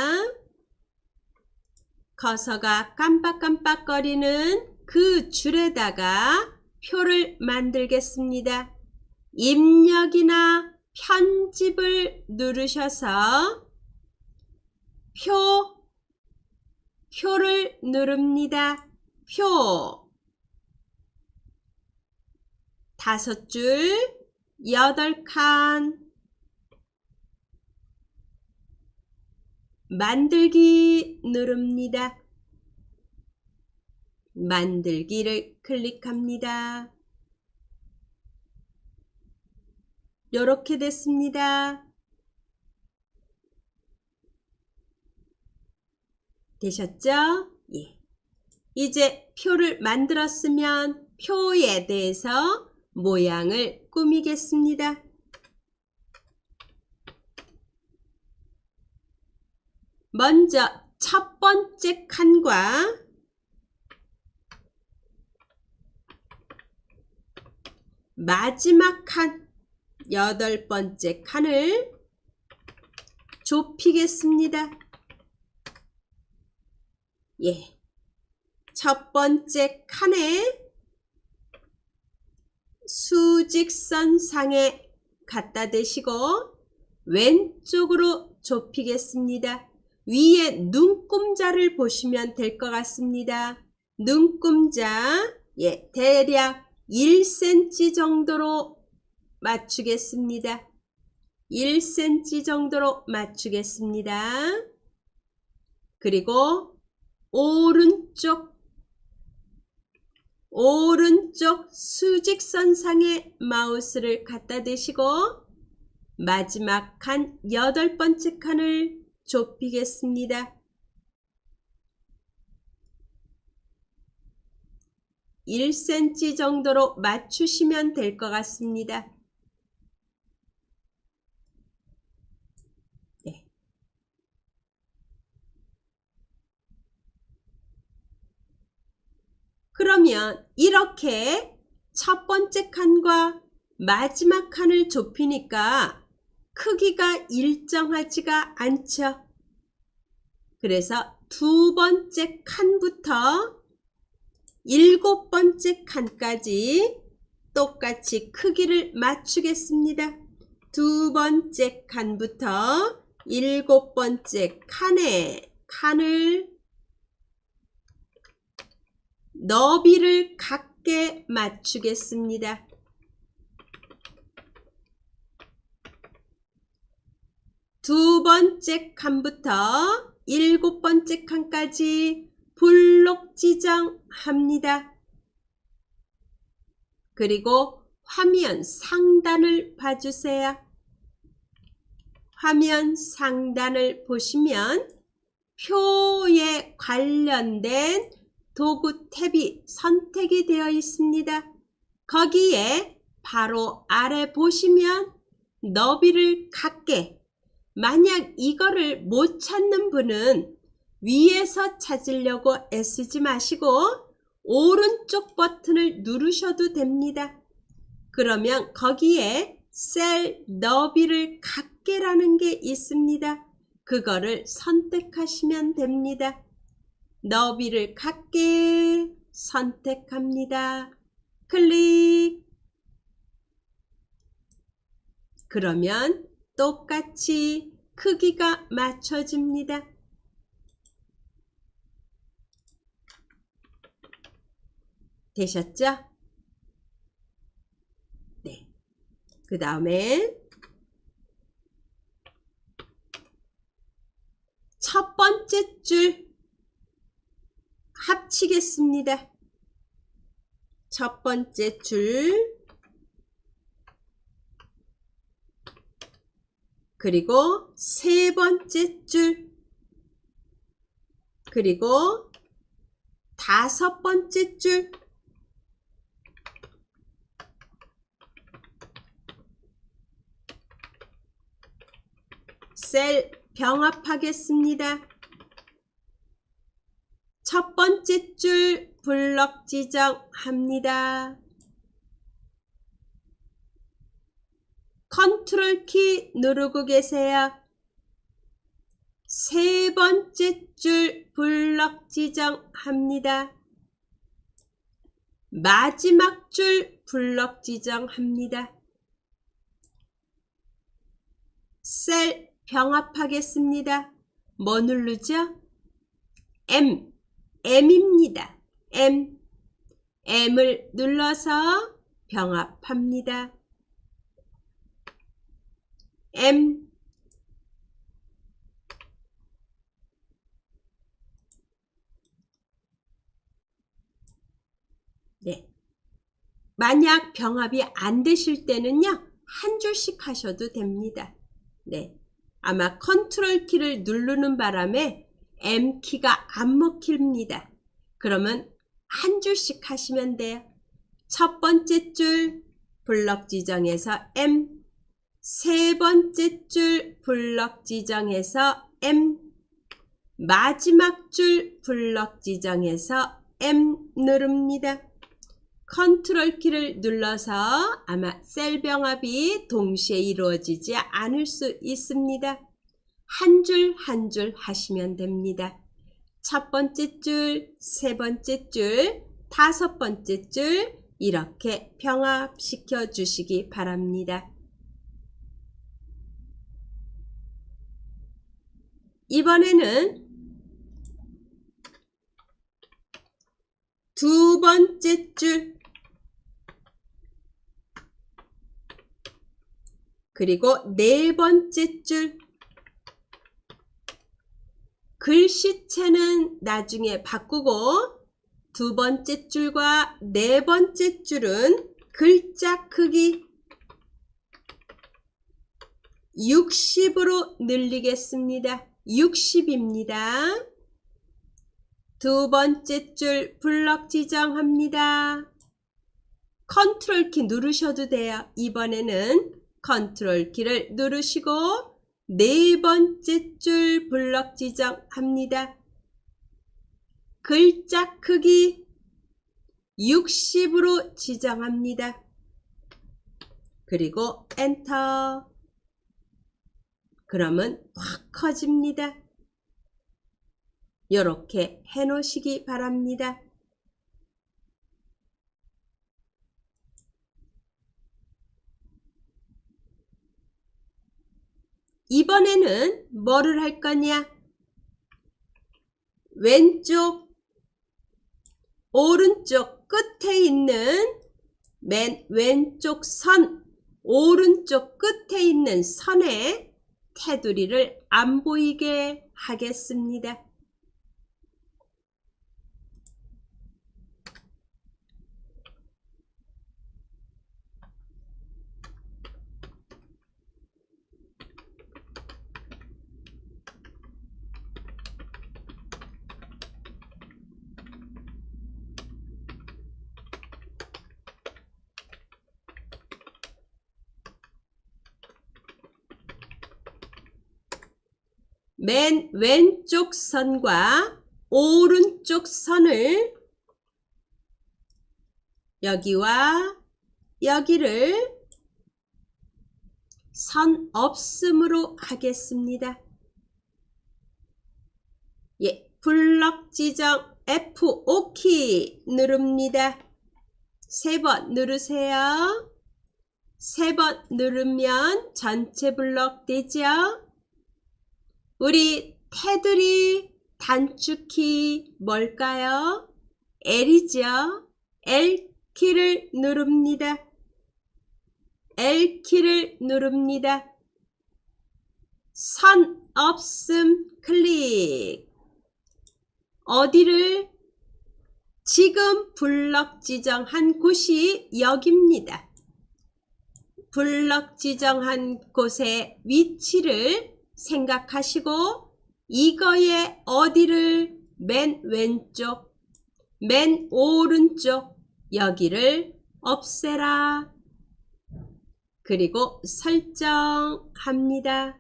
[SPEAKER 1] 커서가 깜빡깜빡거리는 그 줄에다가 표를 만들겠습니다. 입력이나 편집을 누르셔서 표를 누릅니다. 표 5줄 8칸 만들기 누릅니다. 만들기를 클릭합니다. 이렇게 됐습니다. 되셨죠? 예. 이제 표를 만들었으면 표에 대해서 모양을 꾸미겠습니다. 먼저 첫 번째 칸과 마지막 칸 8번째 칸을 좁히겠습니다. 예. 첫 번째 칸에 수직선상에 갖다 대시고 왼쪽으로 좁히겠습니다. 위에 눈금자를 보시면 될 것 같습니다. 눈금자 예, 대략 1cm 정도로 맞추겠습니다. 1cm 정도로 맞추겠습니다. 그리고 오른쪽 수직선상에 마우스를 갖다 대시고 마지막 칸 8번째 칸을 좁히겠습니다. 1cm 정도로 맞추시면 될 것 같습니다. 네. 그러면 이렇게 첫 번째 칸과 마지막 칸을 좁히니까 크기가 일정하지가 않죠. 그래서 두 번째 칸부터 7번째 칸까지 똑같이 크기를 맞추겠습니다. 두 번째 칸부터 7번째 칸을 너비를 같게 맞추겠습니다. 두 번째 칸부터 7번째 칸까지 블록 지정합니다. 그리고 화면 상단을 봐주세요. 화면 상단을 보시면 표에 관련된 도구 탭이 선택이 되어 있습니다. 거기에 바로 아래 보시면 너비를 같게, 만약 이거를 못 찾는 분은 위에서 찾으려고 애쓰지 마시고 오른쪽 버튼을 누르셔도 됩니다. 그러면 거기에 셀 너비를 같게라는 게 있습니다. 그거를 선택하시면 됩니다. 너비를 같게 선택합니다. 클릭. 그러면 똑같이 크기가 맞춰집니다. 되셨죠? 네. 그 다음에 첫 번째 줄 합치겠습니다. 첫 번째 줄 그리고 세 번째 줄 그리고 다섯 번째 줄 셀 병합하겠습니다. 첫 번째 줄 블럭 지정합니다. 컨트롤 키 누르고 계세요. 세 번째 줄 블럭 지정합니다. 마지막 줄 블럭 지정합니다. 셀 병합하겠습니다. 뭐 누르죠? M입니다. M을 눌러서 병합합니다. M 네. 만약 병합이 안 되실 때는요, 한 줄씩 하셔도 됩니다. 네. 아마 컨트롤 키를 누르는 바람에 M 키가 안 먹힙니다. 그러면 한 줄씩 하시면 돼요. 첫 번째 줄 블럭 지정해서 M, 세 번째 줄 블럭 지정해서 M, 마지막 줄 블럭 지정해서 M 누릅니다. 컨트롤 키를 눌러서 아마 셀 병합이 동시에 이루어지지 않을 수 있습니다. 한 줄 한 줄 하시면 됩니다. 첫 번째 줄, 세 번째 줄, 다섯 번째 줄 이렇게 병합시켜 주시기 바랍니다. 이번에는 두 번째 줄 그리고 네 번째 줄 글씨체는 나중에 바꾸고 두 번째 줄과 네 번째 줄은 글자 크기 60으로 늘리겠습니다. 60입니다. 두 번째 줄 블럭 지정합니다. 컨트롤 키 누르셔도 돼요. 이번에는 컨트롤 키를 누르시고 네 번째 줄 블럭 지정합니다. 글자 크기 60으로 지정합니다. 그리고 엔터. 그러면 확 커집니다. 이렇게 해 놓으시기 바랍니다. 이번에는 뭐를 할 거냐? 왼쪽, 오른쪽 끝에 있는 맨 왼쪽 선, 오른쪽 끝에 있는 선에 테두리를 안 보이게 하겠습니다. 맨 왼쪽 선과 오른쪽 선을 여기와 여기를 선 없음으로 하겠습니다. 예, 블럭 지정 F5키 누릅니다. 세 번 누르세요. 세 번 누르면 전체 블럭 되죠? 우리 테두리 단축키 뭘까요? L이죠? L키를 누릅니다. L키를 누릅니다. 선 없음 클릭. 어디를? 지금 블럭 지정한 곳이 여기입니다. 블럭 지정한 곳의 위치를 생각하시고 이거의 어디를? 맨 왼쪽, 맨 오른쪽 여기를 없애라. 그리고 설정합니다.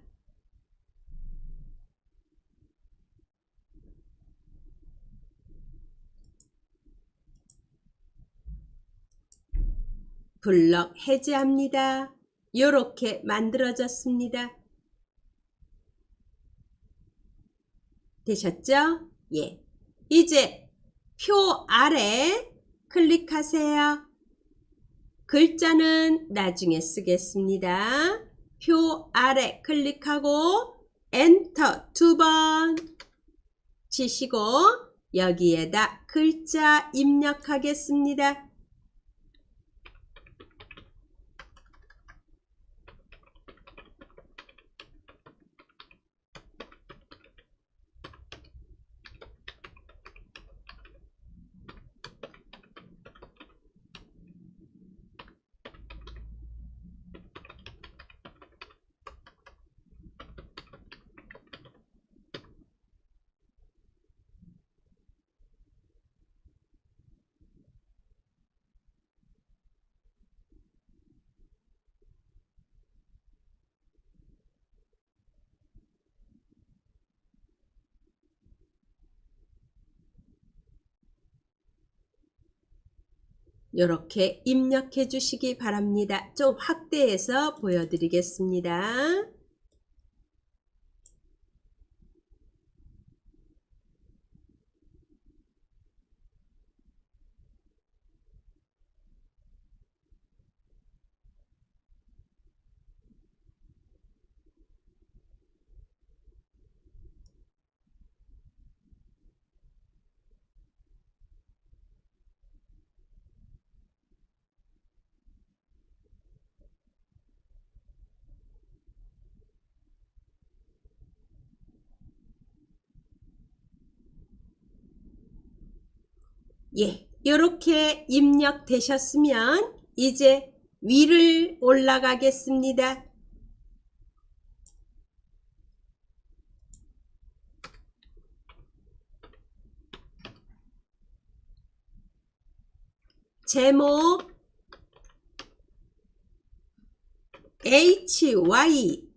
[SPEAKER 1] 블럭 해제합니다. 이렇게 만들어졌습니다. 되셨죠? 예. 이제 표 아래 클릭하세요. 글자는 나중에 쓰겠습니다. 표 아래 클릭하고 엔터 2번 치시고 여기에다 글자 입력하겠습니다. 이렇게 입력해 주시기 바랍니다. 좀 확대해서 보여드리겠습니다. 예, 이렇게 입력되셨으면 이제 위를 올라가겠습니다. 제목 HY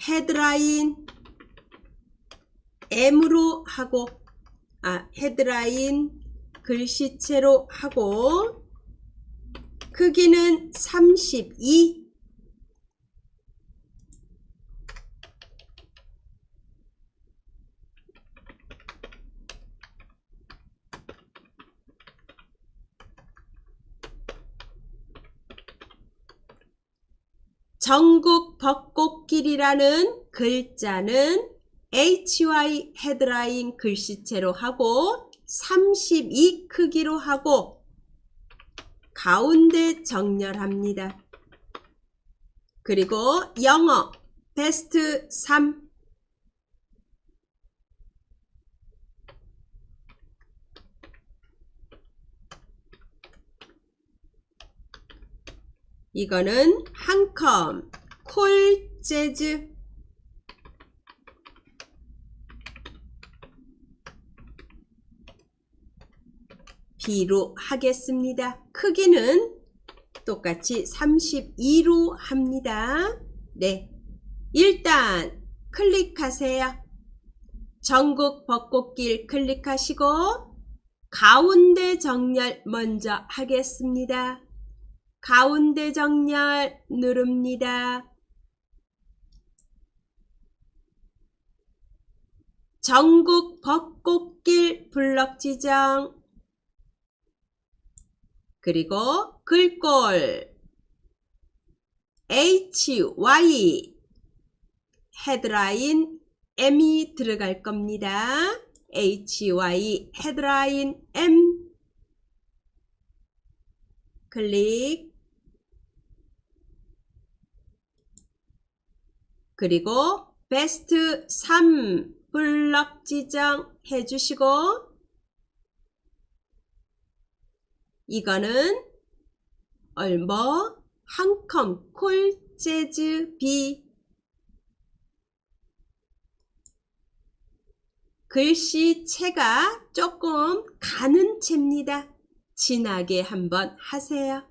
[SPEAKER 1] 헤드라인 M으로 하고 헤드라인 글씨체로 하고 크기는 32 전국 벚꽃길이라는 글자는 HY 헤드라인 글씨체로 하고 32 크기로 하고 가운데 정렬합니다. 그리고 영어 베스트 3 이거는 한컴 콜 재즈 B로 하겠습니다. 크기는 똑같이 32로 합니다. 네, 일단 클릭하세요. 전국 벚꽃길 클릭하시고 가운데 정렬 먼저 하겠습니다. 가운데 정렬 누릅니다. 전국 벚꽃길 블럭 지정 그리고 글꼴 HY 헤드라인 M이 들어갈 겁니다. HY 헤드라인 M 클릭 그리고 베스트 3 블럭 지정 해주시고 이거는 얼머 한컴 콜 재즈 B 글씨체가 조금 가는 채입니다. 진하게 한번 하세요.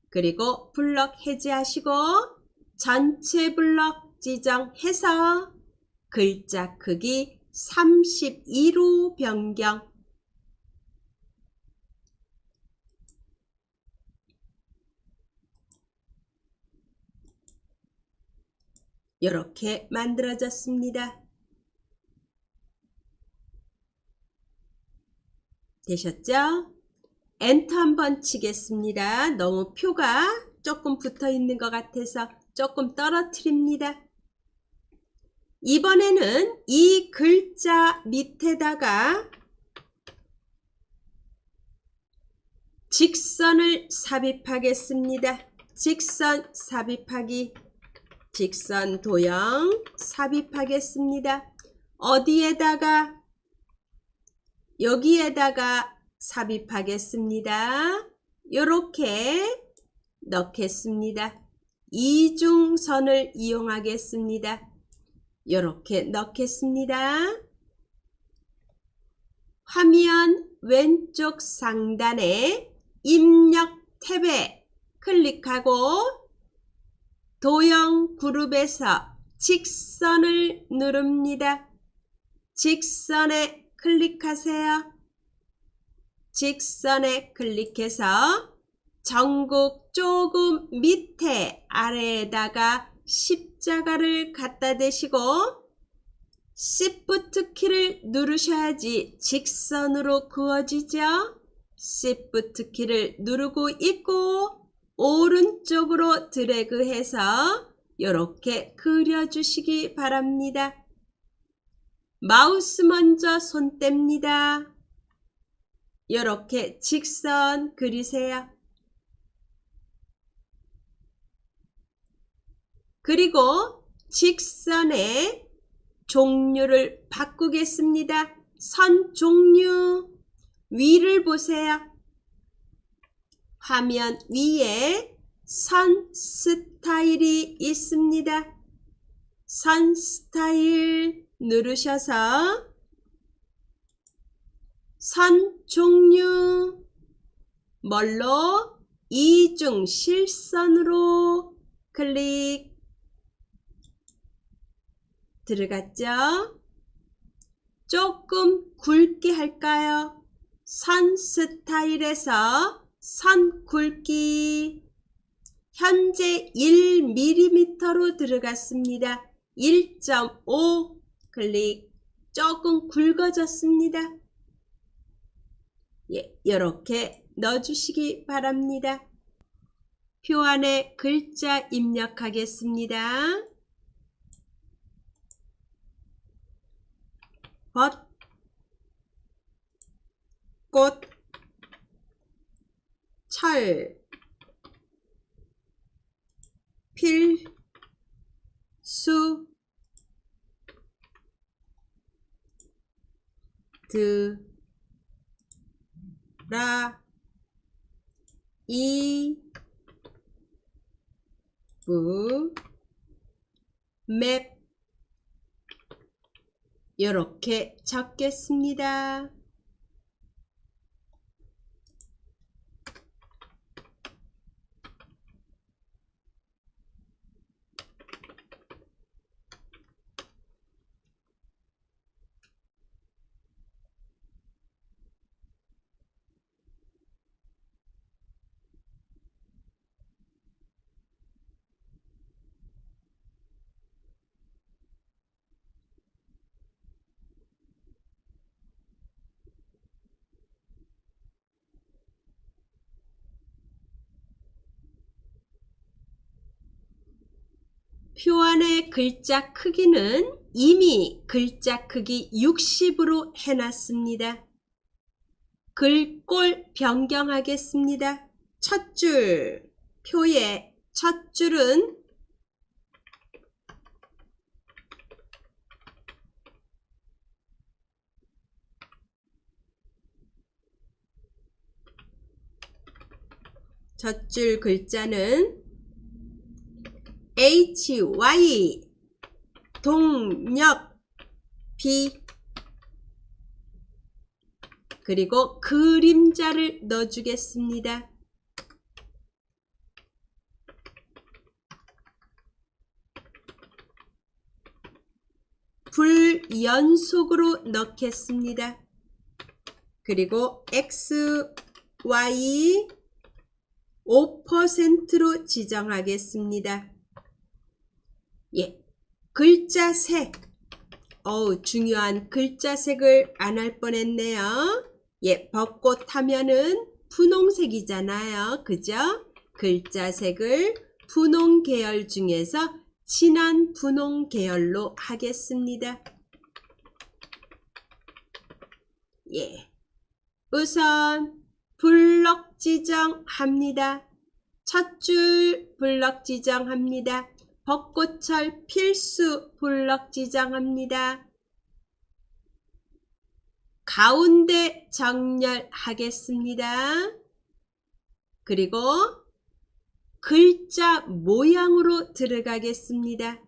[SPEAKER 1] 그리고 블럭 해제하시고 전체 블럭 지정해서 글자 크기 32로 변경 이렇게 만들어졌습니다. 되셨죠? 엔터 한번 치겠습니다. 너무 표가 조금 붙어 있는 것 같아서 조금 떨어뜨립니다. 이번에는 이 글자 밑에다가 직선을 삽입하겠습니다. 직선 삽입하기, 직선 도형 삽입하겠습니다. 어디에다가? 여기에다가 삽입하겠습니다. 이렇게 넣겠습니다. 이중선을 이용하겠습니다. 이렇게 넣겠습니다. 화면 왼쪽 상단에 입력 탭에 클릭하고 도형 그룹에서 직선을 누릅니다. 직선에 클릭하세요. 직선에 클릭해서 전국 조금 밑에 아래에다가 십자가를 갖다 대시고 Shift 키를 누르셔야지 직선으로 그어지죠. Shift 키를 누르고 있고 오른쪽으로 드래그해서 이렇게 그려주시기 바랍니다. 마우스 먼저 손 뗍니다. 이렇게 직선 그리세요. 그리고 직선의 종류를 바꾸겠습니다. 선 종류 위를 보세요. 화면 위에 선 스타일이 있습니다. 선 스타일 누르셔서 선 종류 뭘로? 이중 실선으로 클릭. 들어갔죠? 조금 굵게 할까요? 선 스타일에서 선 굵기 현재 1mm로 들어갔습니다. 1.5 클릭. 조금 굵어졌습니다. 예, 이렇게 넣어주시기 바랍니다. 표 안에 글자 입력하겠습니다. 벗, 꽃, 철, 필수, 드라, 이브, 맵 이렇게 적겠습니다. 표 안의 글자 크기는 이미 글자 크기 60으로 해놨습니다. 글꼴 변경하겠습니다. 첫 줄, 표의 첫 줄은 첫 줄 글자는 HY 동력 B 그리고 그림자를 넣어주겠습니다. 불연속으로 넣겠습니다. 그리고 X, Y 5%로 지정하겠습니다. 예, 글자 색. 중요한 글자 색을 안 할 뻔했네요. 예, 벚꽃 하면은 분홍색이잖아요. 그죠? 글자 색을 분홍 계열 중에서 진한 분홍 계열로 하겠습니다. 예. 우선 블럭 지정합니다. 첫 줄 블럭 지정합니다. 벚꽃철 필수 블럭 지정합니다. 가운데 정렬하겠습니다. 그리고 글자 모양으로 들어가겠습니다.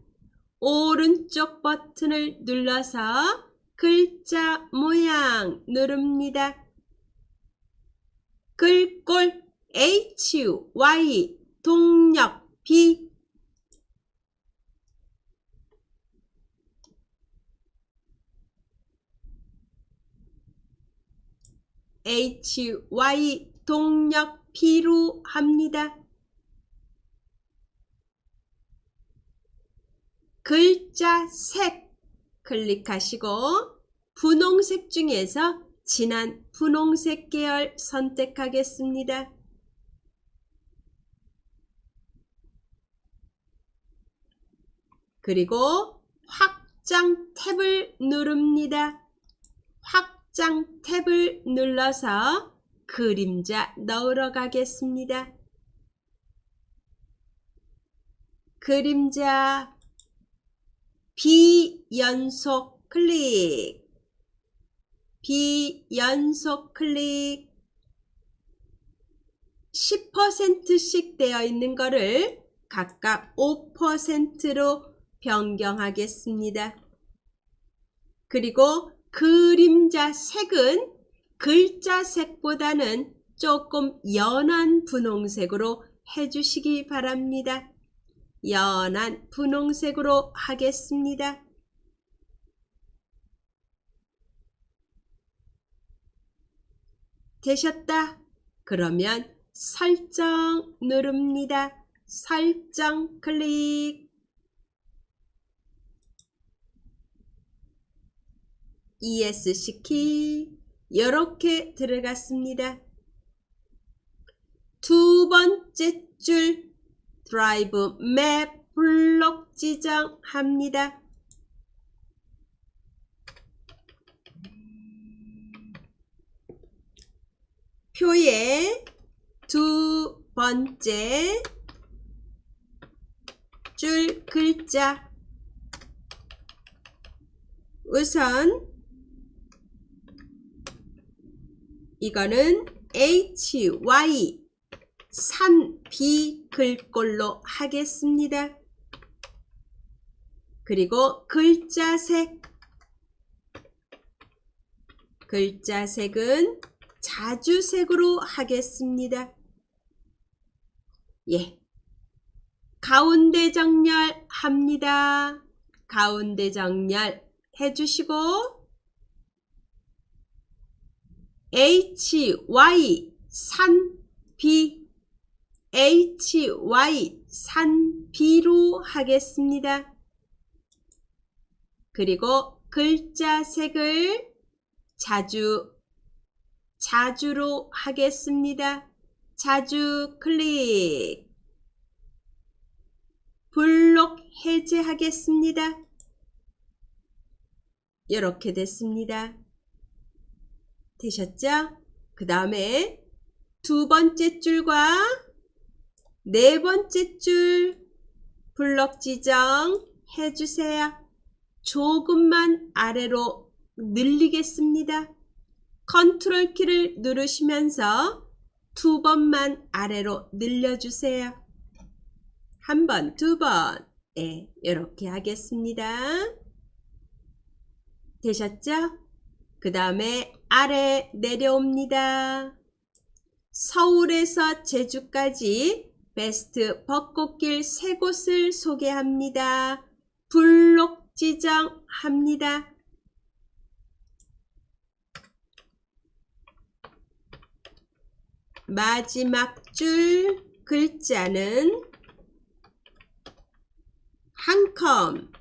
[SPEAKER 1] 오른쪽 버튼을 눌러서 글자 모양 누릅니다. 글꼴 H, Y, 동력 B. H, Y, 동력 B로 합니다. 글자 색 클릭하시고 분홍색 중에서 진한 분홍색 계열 선택하겠습니다. 그리고 확장 탭을 누릅니다. 확장 탭을 눌러서 그림자 넣으러 가겠습니다. 그림자 비연속 클릭. 비연속 클릭. 10%씩 되어 있는 거를 각각 5%로 변경하겠습니다. 그리고 그림자 색은 글자 색보다는 조금 연한 분홍색으로 해주시기 바랍니다. 연한 분홍색으로 하겠습니다. 되셨다. 그러면 설정 누릅니다. 설정 클릭. ESC 이렇게 들어갔습니다. 두 번째 줄 드라이브 맵 블록 지정합니다. 표의 두 번째 줄 글자. 우선 이거는 H, Y, 산, 비 글꼴로 하겠습니다. 그리고 글자 색. 글자 색은 자주색으로 하겠습니다. 예. 가운데 정렬합니다. 가운데 정렬 해주시고 H, Y, 산, 비. H, Y, 산, 비로 하겠습니다. 그리고 글자 색을 자주로 하겠습니다. 자주 클릭. 블록 해제하겠습니다. 이렇게 됐습니다. 되셨죠? 그 다음에 두 번째 줄과 네 번째 줄 블록 지정 해주세요. 조금만 아래로 늘리겠습니다. 컨트롤 키를 누르시면서 두 번만 아래로 늘려주세요. 한 번, 두 번. 네, 이렇게 하겠습니다. 되셨죠? 그 다음에 아래 내려옵니다. 서울에서 제주까지 베스트 벚꽃길 3곳을 소개합니다. 블록 지정합니다. 마지막 줄 글자는 한 컴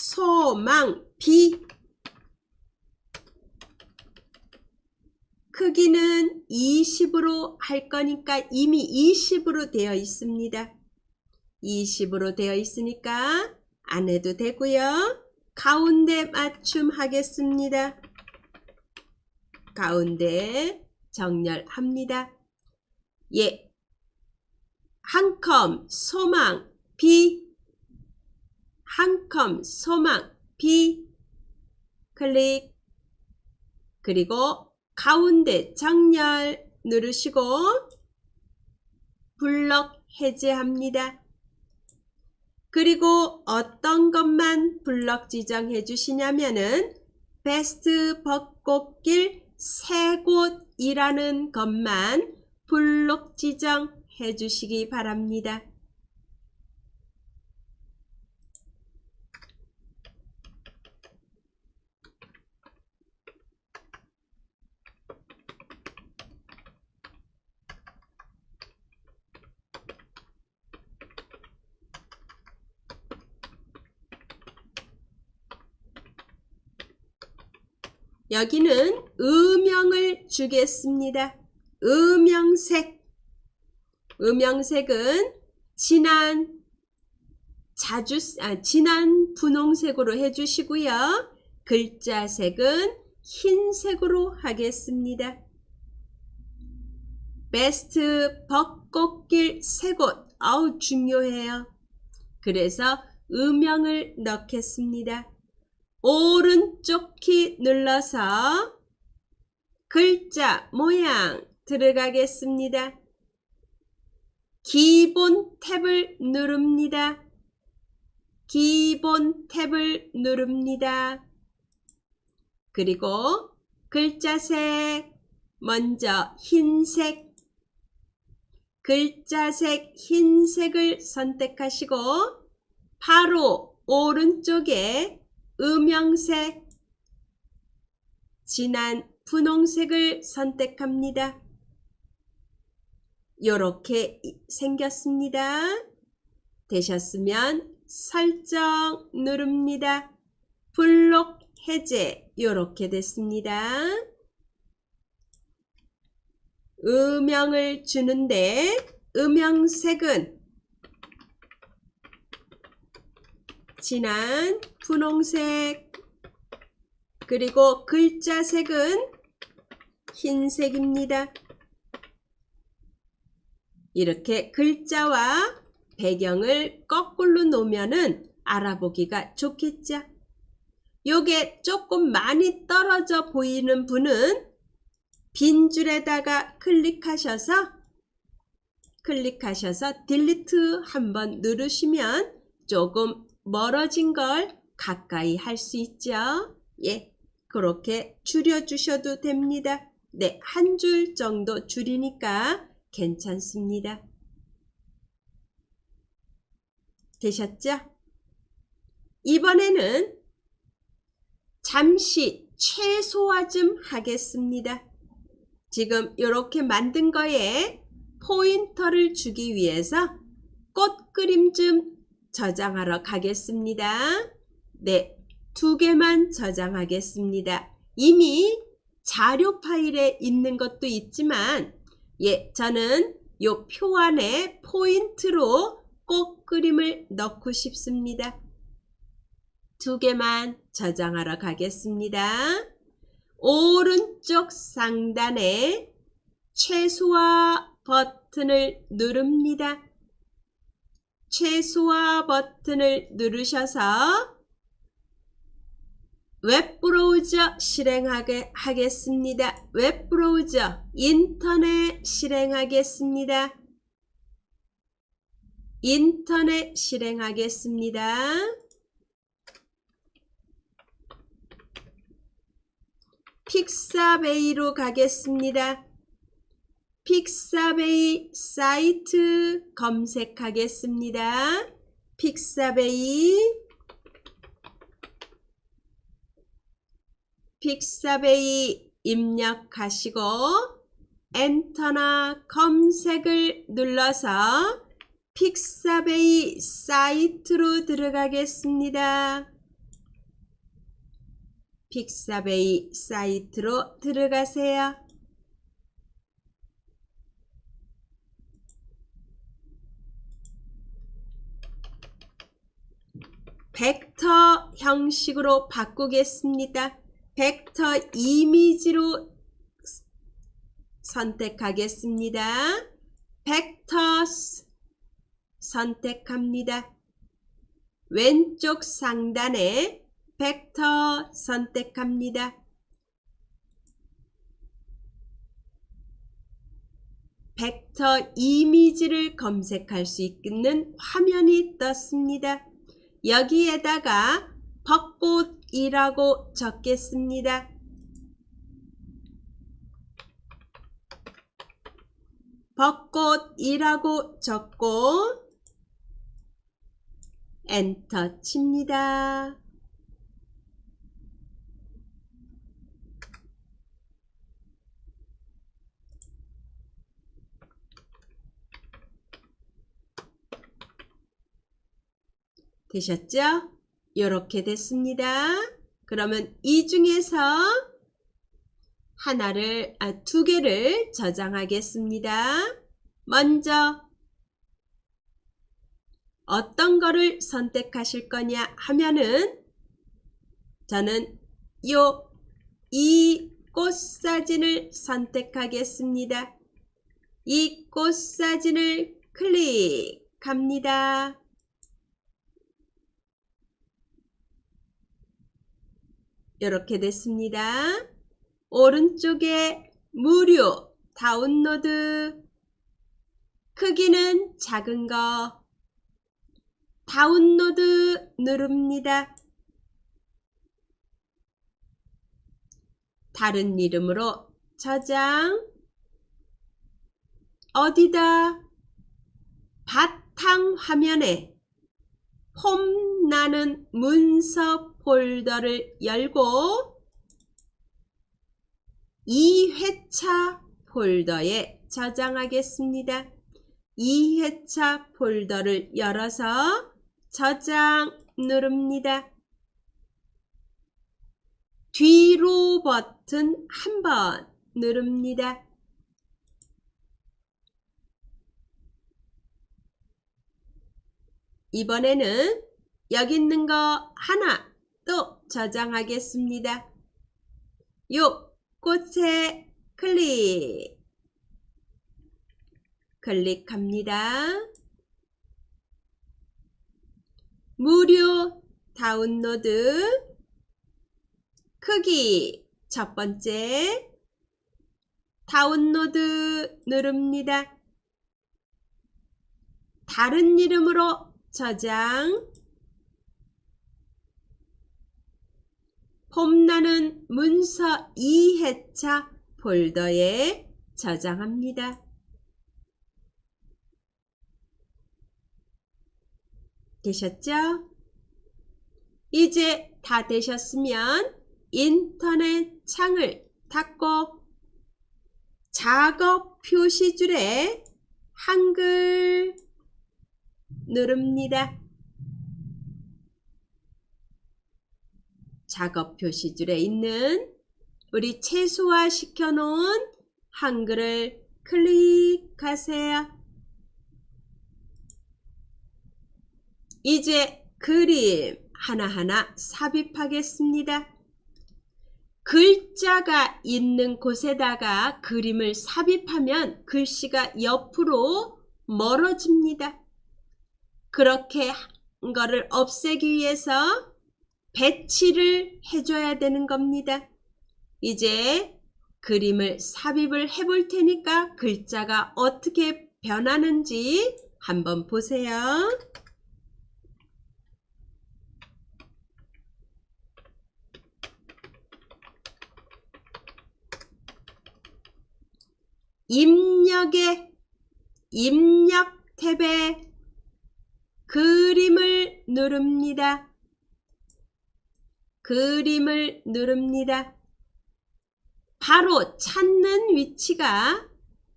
[SPEAKER 1] 소망 B. 크기는 20으로 할 거니까 이미 20으로 되어 있습니다. 20으로 되어 있으니까 안 해도 되고요. 가운데 맞춤 하겠습니다. 가운데 정렬합니다. 예. 한 컴 소망 B. 한 컴 소망 B. 클릭. 그리고 가운데 정렬 누르시고 블럭 해제합니다. 그리고 어떤 것만 블럭 지정해 주시냐면은 베스트 벚꽃길 3곳이라는 것만 블록 지정해 주시기 바랍니다. 여기는 음영을 주겠습니다. 음영색. 음영색은 진한 분홍색으로 해주시고요. 글자색은 흰색으로 하겠습니다. 베스트 벚꽃길 3곳. 아우 중요해요. 그래서 음영을 넣겠습니다. 오른쪽 키 눌러서 글자 모양 들어가겠습니다. 기본 탭을 누릅니다. 기본 탭을 누릅니다. 그리고 글자색 먼저 흰색. 글자색 흰색을 선택하시고 바로 오른쪽에 음영색, 진한 분홍색을 선택합니다. 이렇게 생겼습니다. 되셨으면 설정 누릅니다. 블록 해제 이렇게 됐습니다. 음영을 주는데 음영색은 진한 분홍색, 그리고 글자색은 흰색입니다. 이렇게 글자와 배경을 거꾸로 놓으면은 알아보기가 좋겠죠. 요게 조금 많이 떨어져 보이는 분은 빈 줄에다가 클릭하셔서 딜리트 한번 누르시면 조금 멀어진 걸 가까이 할 수 있죠. 예, 그렇게 줄여주셔도 됩니다. 네, 한 줄 정도 줄이니까 괜찮습니다. 되셨죠? 이번에는 잠시 최소화 좀 하겠습니다. 지금 이렇게 만든 거에 포인터를 주기 위해서 꽃 그림 좀 저장하러 가겠습니다. 네, 2개만 저장하겠습니다. 이미 자료 파일에 있는 것도 있지만 예, 저는 요 표 안에 포인트로 꽃 그림을 넣고 싶습니다. 2개만 저장하러 가겠습니다. 오른쪽 상단에 최소화 버튼을 누릅니다. 최소화 버튼을 누르셔서 웹브라우저 실행하게 하겠습니다. 웹브라우저 인터넷 실행하겠습니다. 인터넷 실행하겠습니다. 픽사베이로 가겠습니다. 픽사베이 사이트 검색하겠습니다. 픽사베이 입력하시고 엔터나 검색을 눌러서 픽사베이 사이트로 들어가겠습니다. 픽사베이 사이트로 들어가세요. 벡터 형식으로 바꾸겠습니다. 벡터 이미지로 선택하겠습니다. 벡터스 선택합니다. 왼쪽 상단에 벡터 선택합니다. 벡터 이미지를 검색할 수 있는 화면이 떴습니다. 여기에다가 벚꽃이라고 적겠습니다. 벚꽃이라고 적고 엔터 칩니다. 되셨죠? 이렇게 됐습니다. 그러면 이 중에서 두 개를 저장하겠습니다. 먼저 어떤 거를 선택하실 거냐 하면은 저는 이 꽃 사진을 선택하겠습니다. 이 꽃 사진을 클릭합니다. 이렇게 됐습니다. 오른쪽에 무료 다운로드 크기는 작은 거 다운로드 누릅니다. 다른 이름으로 저장 어디다 바탕 화면에 폼나는 문서 폴더를 열고 2회차 폴더에 저장하겠습니다. 2회차 폴더를 열어서 저장 누릅니다. 뒤로 버튼 한번 누릅니다. 이번에는 여기 있는 거 하나 또 저장하겠습니다. 요 꽃에 클릭합니다. 무료 다운로드 크기 첫 번째 다운로드 누릅니다. 다른 이름으로 저장 폼나는 문서 2회차 폴더에 저장합니다. 되셨죠? 이제 다 되셨으면 인터넷 창을 닫고 작업 표시줄에 한글 누릅니다. 작업 표시줄에 있는 우리 최소화 시켜놓은 한글을 클릭하세요. 이제 그림 하나하나 삽입하겠습니다. 글자가 있는 곳에다가 그림을 삽입하면 글씨가 옆으로 멀어집니다. 그렇게 한 거를 없애기 위해서 배치를 해줘야 되는 겁니다. 이제 그림을 삽입을 해볼 테니까 글자가 어떻게 변하는지 한번 보세요. 입력 탭에 그림을 누릅니다. 그림을 누릅니다. 바로 찾는 위치가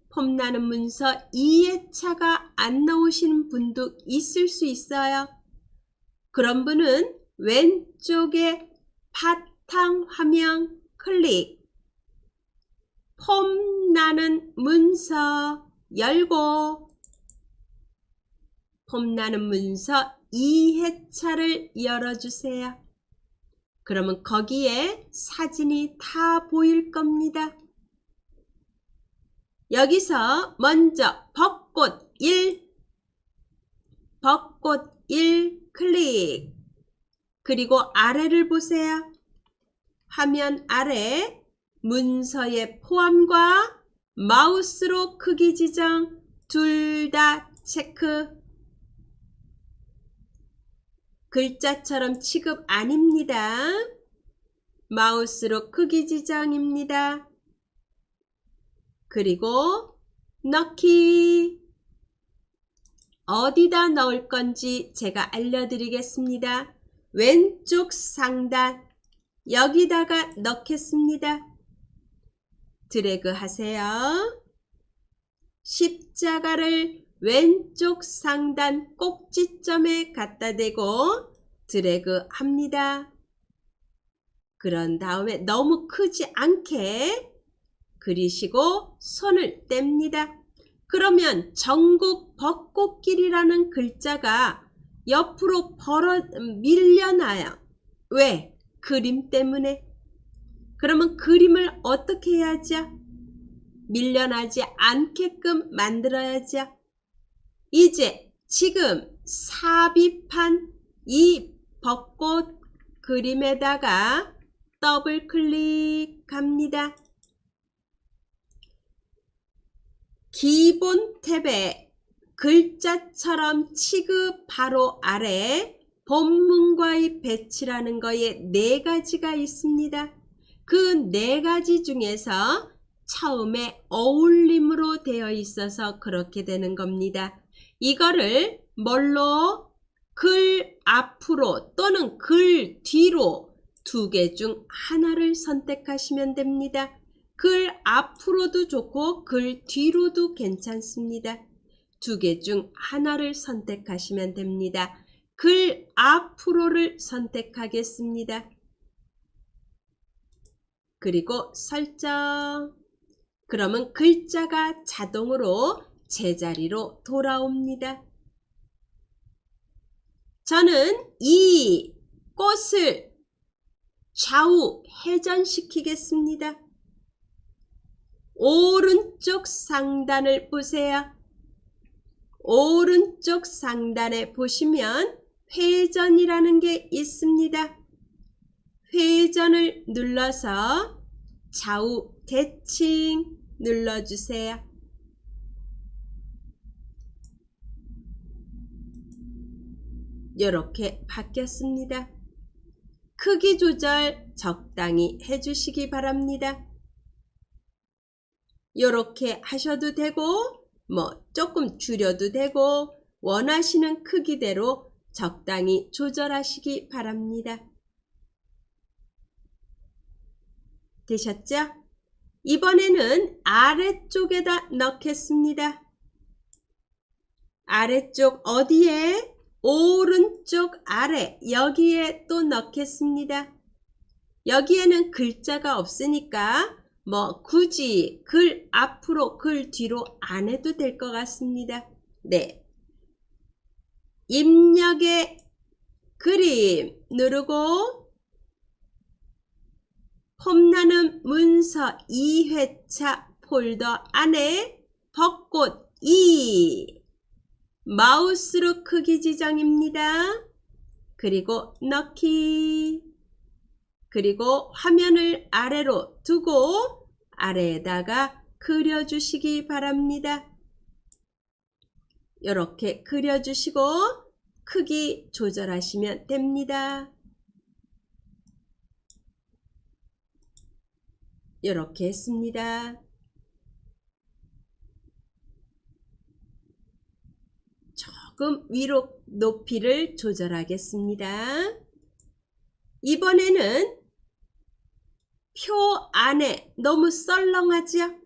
[SPEAKER 1] 폼나는 문서 2회차가 안 나오시는 분도 있을 수 있어요. 그런 분은 왼쪽에 바탕화면 클릭. 폼나는 문서 열고 폼나는 문서 2회차를 열어주세요. 그러면 거기에 사진이 다 보일 겁니다. 여기서 먼저 벚꽃 1, 벚꽃 1 클릭. 그리고 아래를 보세요. 화면 아래 문서의 포함과 마우스로 크기 지정 둘 다 체크. 글자처럼 취급 아닙니다. 마우스로 크기 지정입니다. 그리고 넣기. 어디다 넣을 건지 제가 알려드리겠습니다. 왼쪽 상단 여기다가 넣겠습니다. 드래그 하세요. 십자가를 왼쪽 상단 꼭지점에 갖다 대고 드래그 합니다. 그런 다음에 너무 크지 않게 그리시고 손을 뗍니다. 그러면 전국 벚꽃길이라는 글자가 옆으로 밀려나요. 왜? 그림 때문에. 그러면 그림을 어떻게 해야죠? 밀려나지 않게끔 만들어야죠. 이제 지금 삽입한 이 벚꽃 그림에다가 더블 클릭합니다. 기본 탭에 글자처럼 취급 바로 아래 본문과의 배치라는 거에 4가지가 있습니다. 그 4가지 중에서 처음에 어울림으로 되어 있어서 그렇게 되는 겁니다. 이거를 뭘로? 글 앞으로 또는 글 뒤로 2개 중 하나를 선택하시면 됩니다. 글 앞으로도 좋고 글 뒤로도 괜찮습니다. 2개 중 하나를 선택하시면 됩니다. 글 앞으로를 선택하겠습니다. 그리고 설정. 그러면 글자가 자동으로 제자리로 돌아옵니다. 저는 이 꽃을 좌우 회전시키겠습니다. 오른쪽 상단을 보세요. 오른쪽 상단에 보시면 회전이라는 게 있습니다. 회전을 눌러서 좌우 대칭 눌러주세요. 이렇게 바뀌었습니다. 크기 조절 적당히 해주시기 바랍니다. 이렇게 하셔도 되고 조금 줄여도 되고 원하시는 크기대로 적당히 조절하시기 바랍니다. 되셨죠? 이번에는 아래쪽에다 넣겠습니다. 아래쪽 어디에? 오른쪽 아래 여기에 또 넣겠습니다. 여기에는 글자가 없으니까 굳이 글 앞으로 글 뒤로 안 해도 될 것 같습니다. 네. 입력의 그림 누르고 폼나는 문서 2회차 폴더 안에 벚꽃 2 마우스로 크기 지정입니다. 그리고 넣기. 그리고 화면을 아래로 두고 아래에다가 그려주시기 바랍니다. 이렇게 그려주시고 크기 조절하시면 됩니다. 이렇게 했습니다. 조금 위로 높이를 조절하겠습니다. 이번에는 표 안에 너무 썰렁하죠?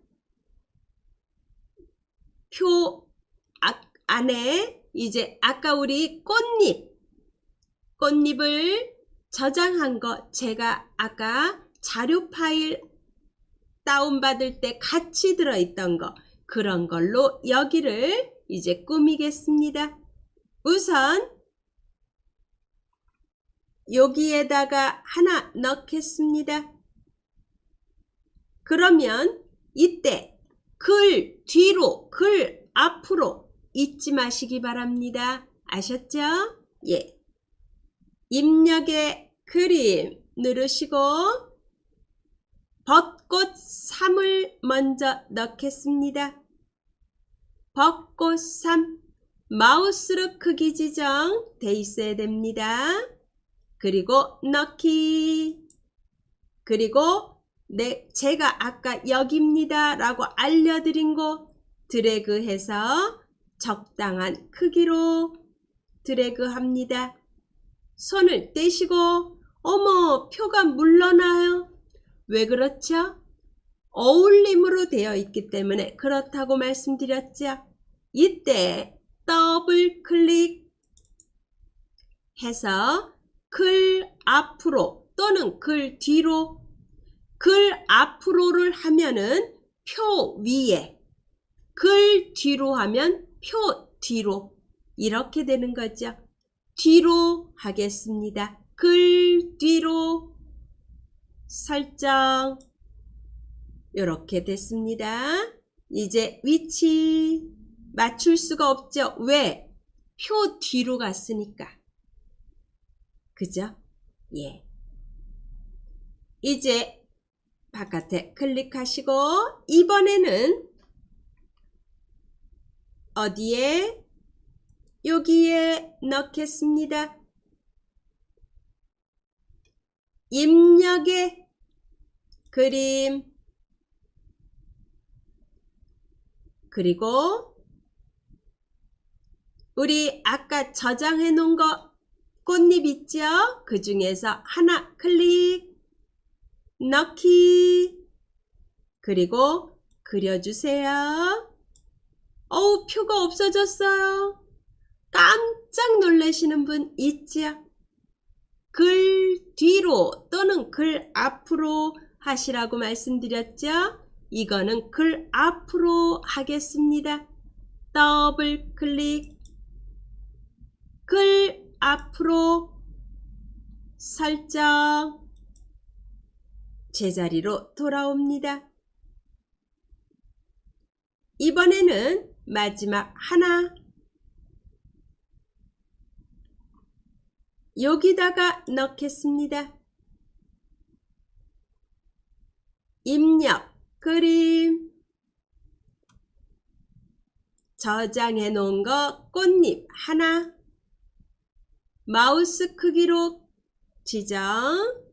[SPEAKER 1] 표 안에 이제 아까 우리 꽃잎을 저장한 거 제가 아까 자료 파일 다운받을 때 같이 들어있던 거 그런 걸로 여기를 이제 꾸미겠습니다. 우선 여기에다가 하나 넣겠습니다. 그러면 이때 글 뒤로 글 앞으로 잊지 마시기 바랍니다. 아셨죠? 예. 입력의 그림 누르시고 벚꽃 3을 먼저 넣겠습니다. 벚꽃 3 마우스로 크기 지정 돼 있어야 됩니다. 그리고 넣기 그리고 제가 아까 여기입니다 라고 알려드린 곳 드래그해서 적당한 크기로 드래그 합니다. 손을 떼시고 어머 표가 물러나요. 왜 그렇죠? 어울림으로 되어 있기 때문에 그렇다고 말씀드렸죠. 이때 더블 클릭 해서 글 앞으로 또는 글 뒤로 글 앞으로를 하면은 표 위에 글 뒤로 하면 표 뒤로 이렇게 되는 거죠. 뒤로 하겠습니다. 글 뒤로 설정 이렇게 됐습니다. 이제 위치 맞출 수가 없죠. 왜? 표 뒤로 갔으니까. 그죠? 예. 이제 바깥에 클릭하시고 이번에는 어디에? 여기에 넣겠습니다. 입력의 그림 그리고 우리 아까 저장해 놓은 거 꽃잎 있죠? 그 중에서 하나 클릭 넣기 그리고 그려주세요. 어우 표가 없어졌어요. 깜짝 놀라시는 분 있죠? 글 뒤로 또는 글 앞으로 하시라고 말씀드렸죠? 이거는 글 앞으로 하겠습니다. 더블 클릭 글 앞으로 설정 제자리로 돌아옵니다. 이번에는 마지막 하나 여기다가 넣겠습니다. 입력 그림 저장해 놓은 거 꽃잎 하나 마우스 크기로 지정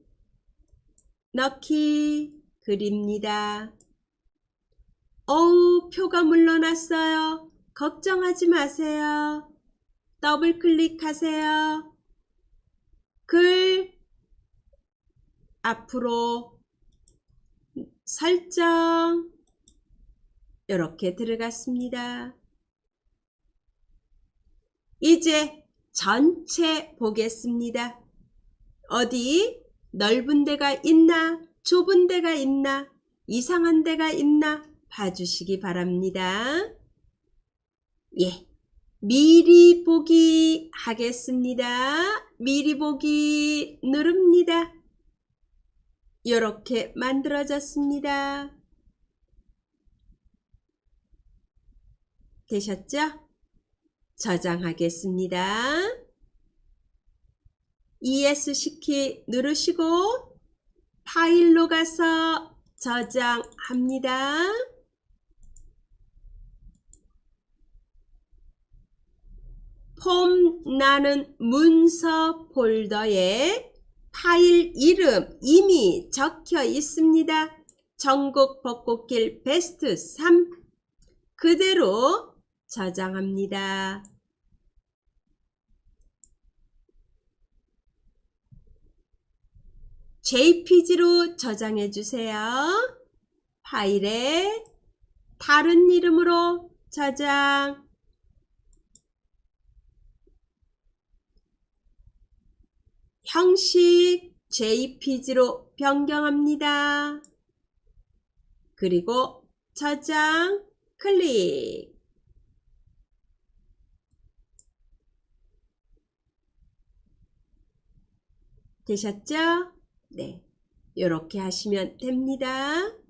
[SPEAKER 1] 넣기 그립니다. 어우 표가 물러났어요. 걱정하지 마세요. 더블 클릭하세요. 글 앞으로 설정 이렇게 들어갔습니다. 이제 전체 보겠습니다. 어디 넓은 데가 있나 좁은 데가 있나 이상한 데가 있나 봐주시기 바랍니다. 예, 미리 보기 하겠습니다. 미리 보기 누릅니다. 이렇게 만들어졌습니다. 되셨죠? 저장하겠습니다. ESC 누르시고 파일로 가서 저장합니다. 폼 나는 문서 폴더에 파일 이름 이미 적혀 있습니다. 전국 벚꽃길 베스트 3 그대로 저장합니다. JPG로 저장해 주세요. 파일에 다른 이름으로 저장 형식 JPG로 변경합니다. 그리고 저장 클릭. 되셨죠? 네. 이렇게 하시면 됩니다.